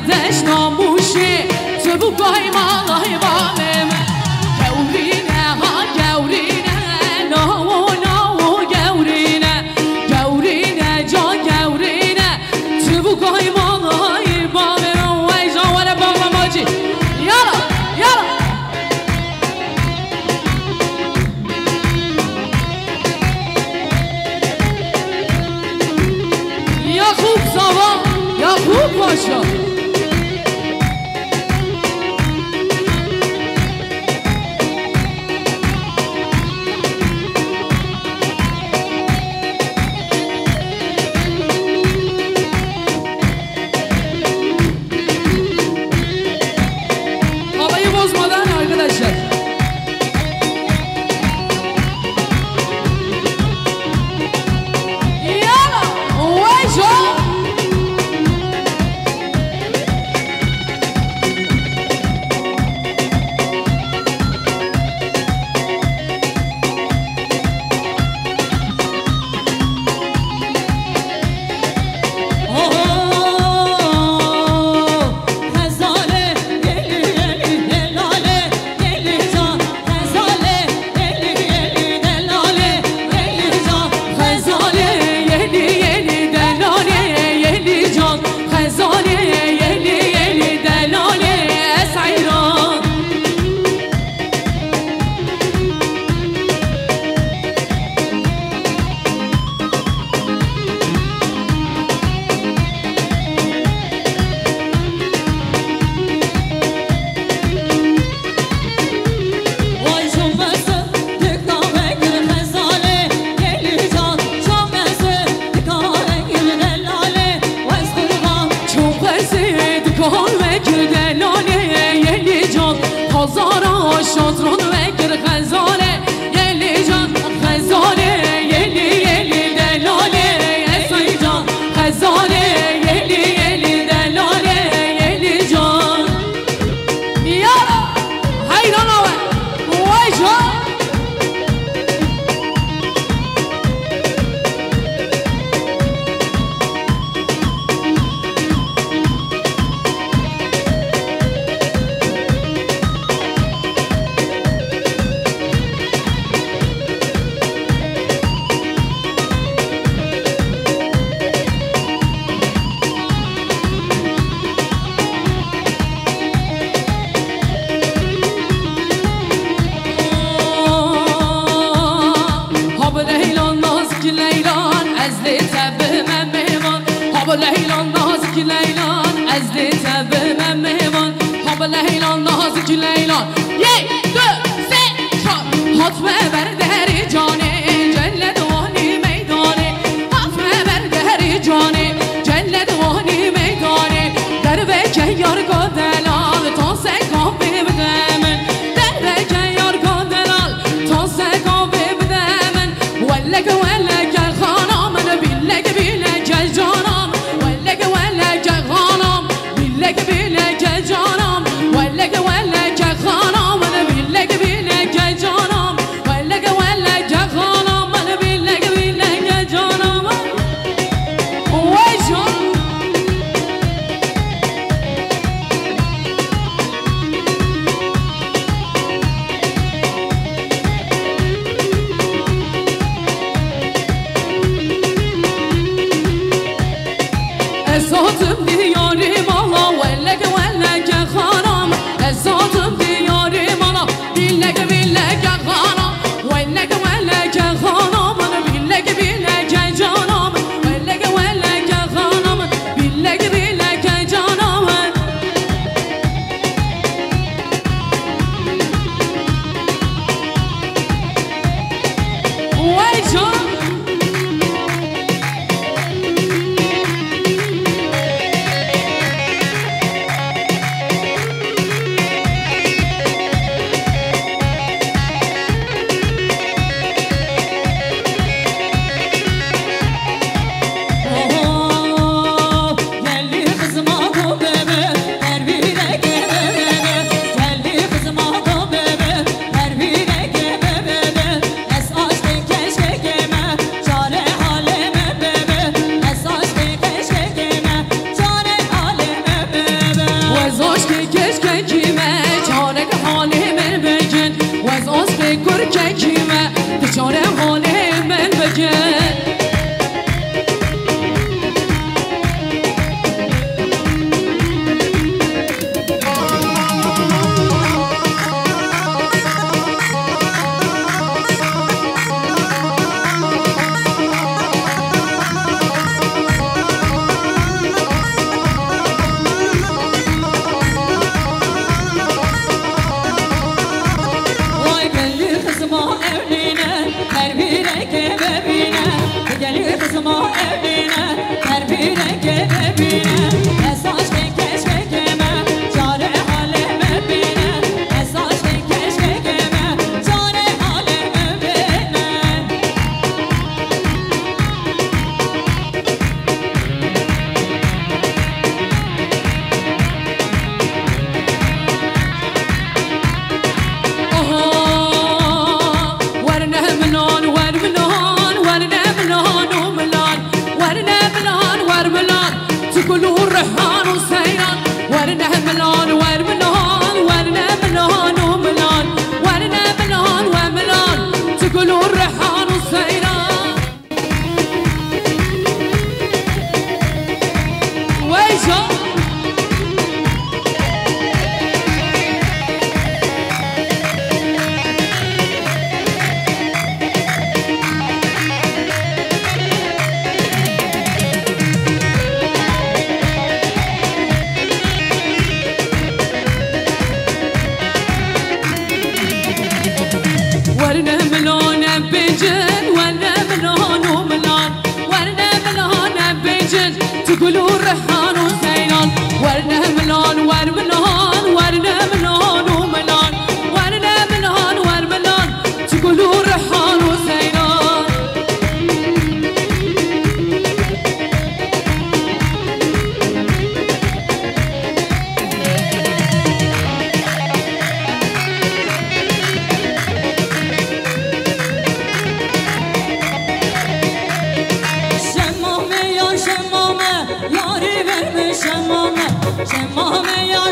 [SPEAKER 1] دش ناموشی تو بو گای مالای بامم گورینه ها گورینه ناو ناو گورینه گورینه جان گورینه تو بو گای مالای بامم وای جوان بابا ماجی یالا یالا یا خوب سوا یا خوب باشا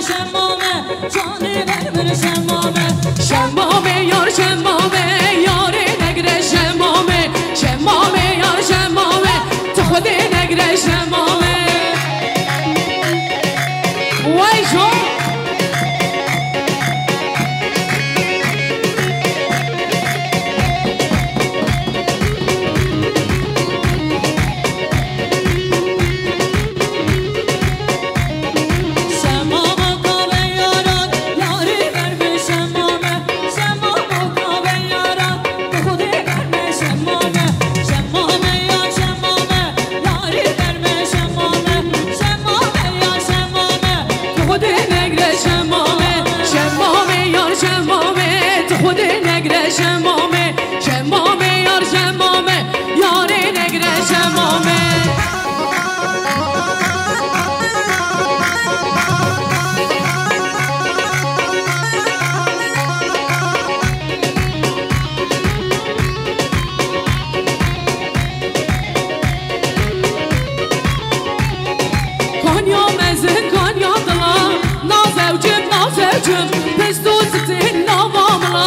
[SPEAKER 1] şemmame Canı vermir şemmame Şemmame yar şemmame Yare negre şemmame Şemmame yar şemmame Tuhde negre şemmame Vay şo شمامه شمامه یار شمامه یاری نگره شمامه Konya mezin Konya dala Nazevcim nazevcim Pistu sitin navamla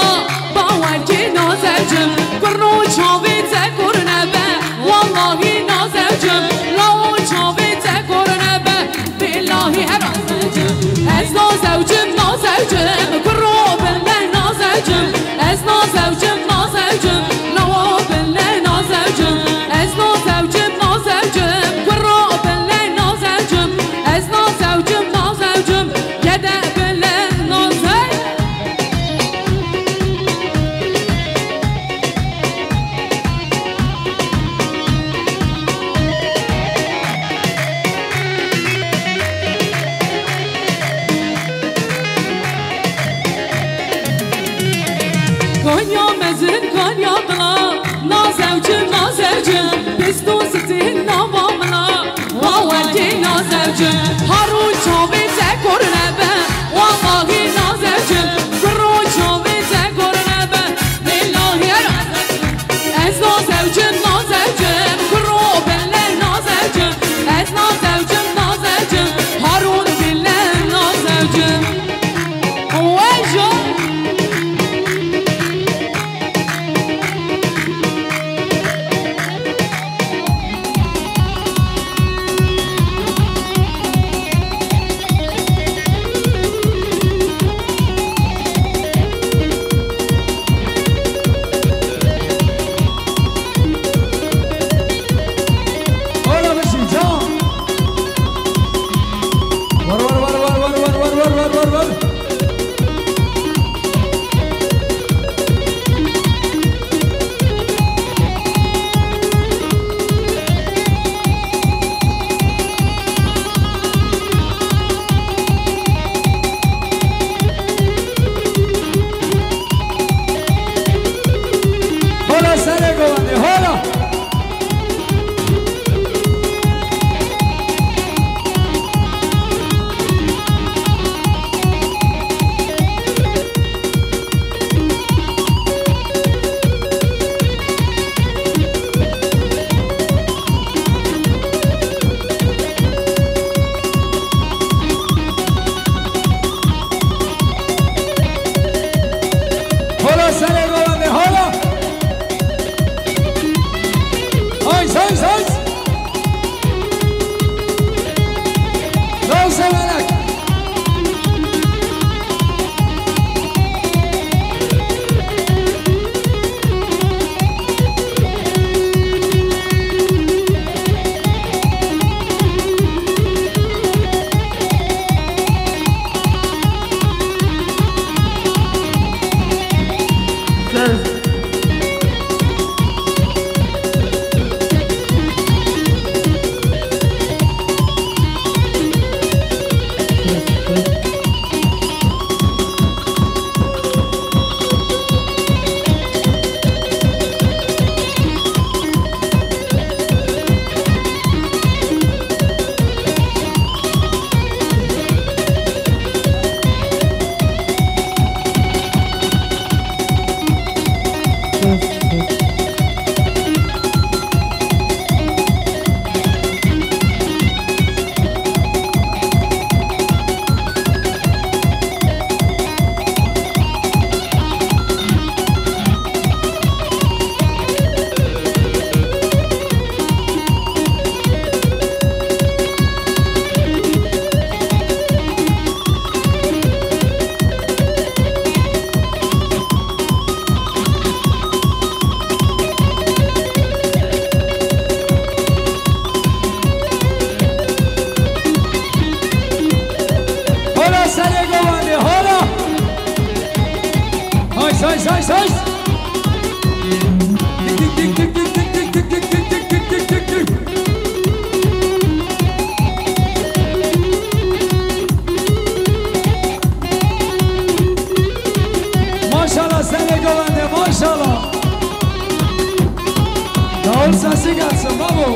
[SPEAKER 1] Bawarki nazevcim Kurnu çavi te kurunebe Wallahi nazevcim Lao çavi te kurunebe Billahi her azevcim Ez nazevcim nazevcim Kurru bille nazevcim Ez nazevcim nazevcim Lao bille nazevcim Ez nazevcim nazevcim Kurru bille nazevcim Ez nazevcim nazevcim Gede bille nazevcim Konya mezin Konya dala Nazevcim nazevcim Pistu sitin navamla Vavarki nazevcim Haru çavi te kornebe Vallahi nazevcim Kuru çavi te kornebe Billahi nazevcim Ez nazevcim nazevcim Kuru bille nazevcim Ez nazevcim nazevcim Harun bille nazevcim Oejo
[SPEAKER 2] Hola seni govandi hola. Hayş hayş hayş hayş. Tik tik tik tik tik tik tik tik tik tik tik tik tik tik. Maşallah seni govandi maşallah. Davul sesi gelsin babu.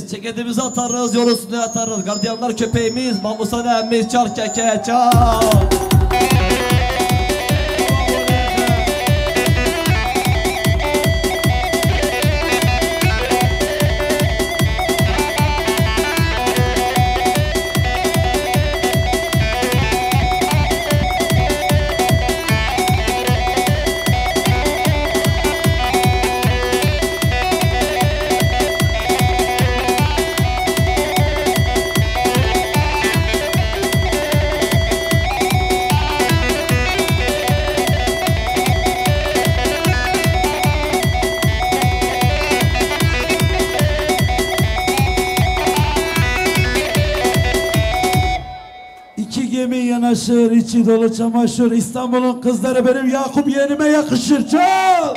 [SPEAKER 6] Ceketimizi atarız, yol üstüne atarız. Gardiyanlar köpeğimiz, Mahmusan emmiz, çar keke çar.
[SPEAKER 3] Yanaşır, içi dolu çamaşır. İstanbul'un kızları benim Yakup yeğenime yakışır. Çal!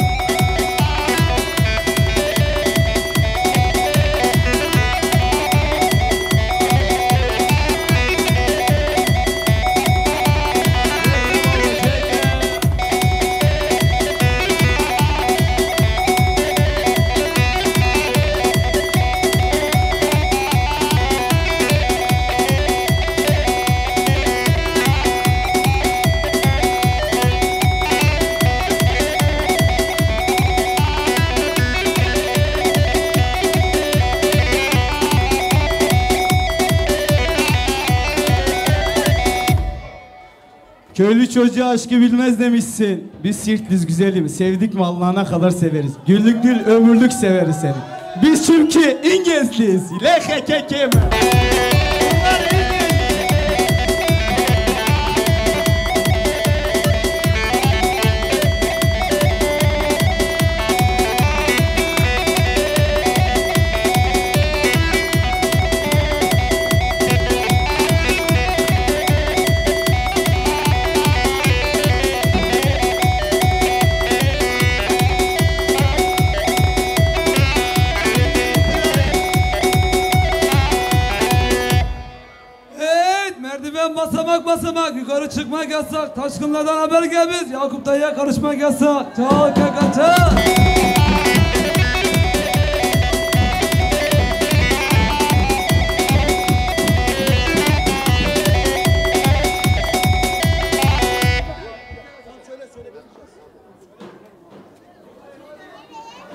[SPEAKER 3] Köylü çocuğu aşkı bilmez demişsin. Biz Sirtliz güzelim, sevdik mi Allah'ına kadar severiz. Güllük değil ömürlük severiz seni. Biz çünkü İngilizliyiz. Lehekeke mi?
[SPEAKER 2] yasak, yukarı çıkmak yasak. Taşkınlardan haber gelmiş, Yakup dayıya karışmak yasak. Çal kaka çal.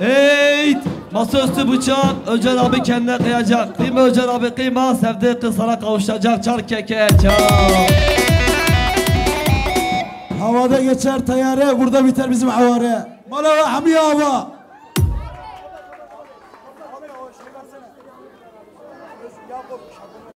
[SPEAKER 6] Ey masaüstü bıçak Öcer abi kendine kıyacak. Kıyma Öcer abi kıyma, sevdiği kız sana kavuşacak. Çar keke çar.
[SPEAKER 3] Havada geçer tayyare, burada biter bizim havare. Mala ve Hamiye Ava.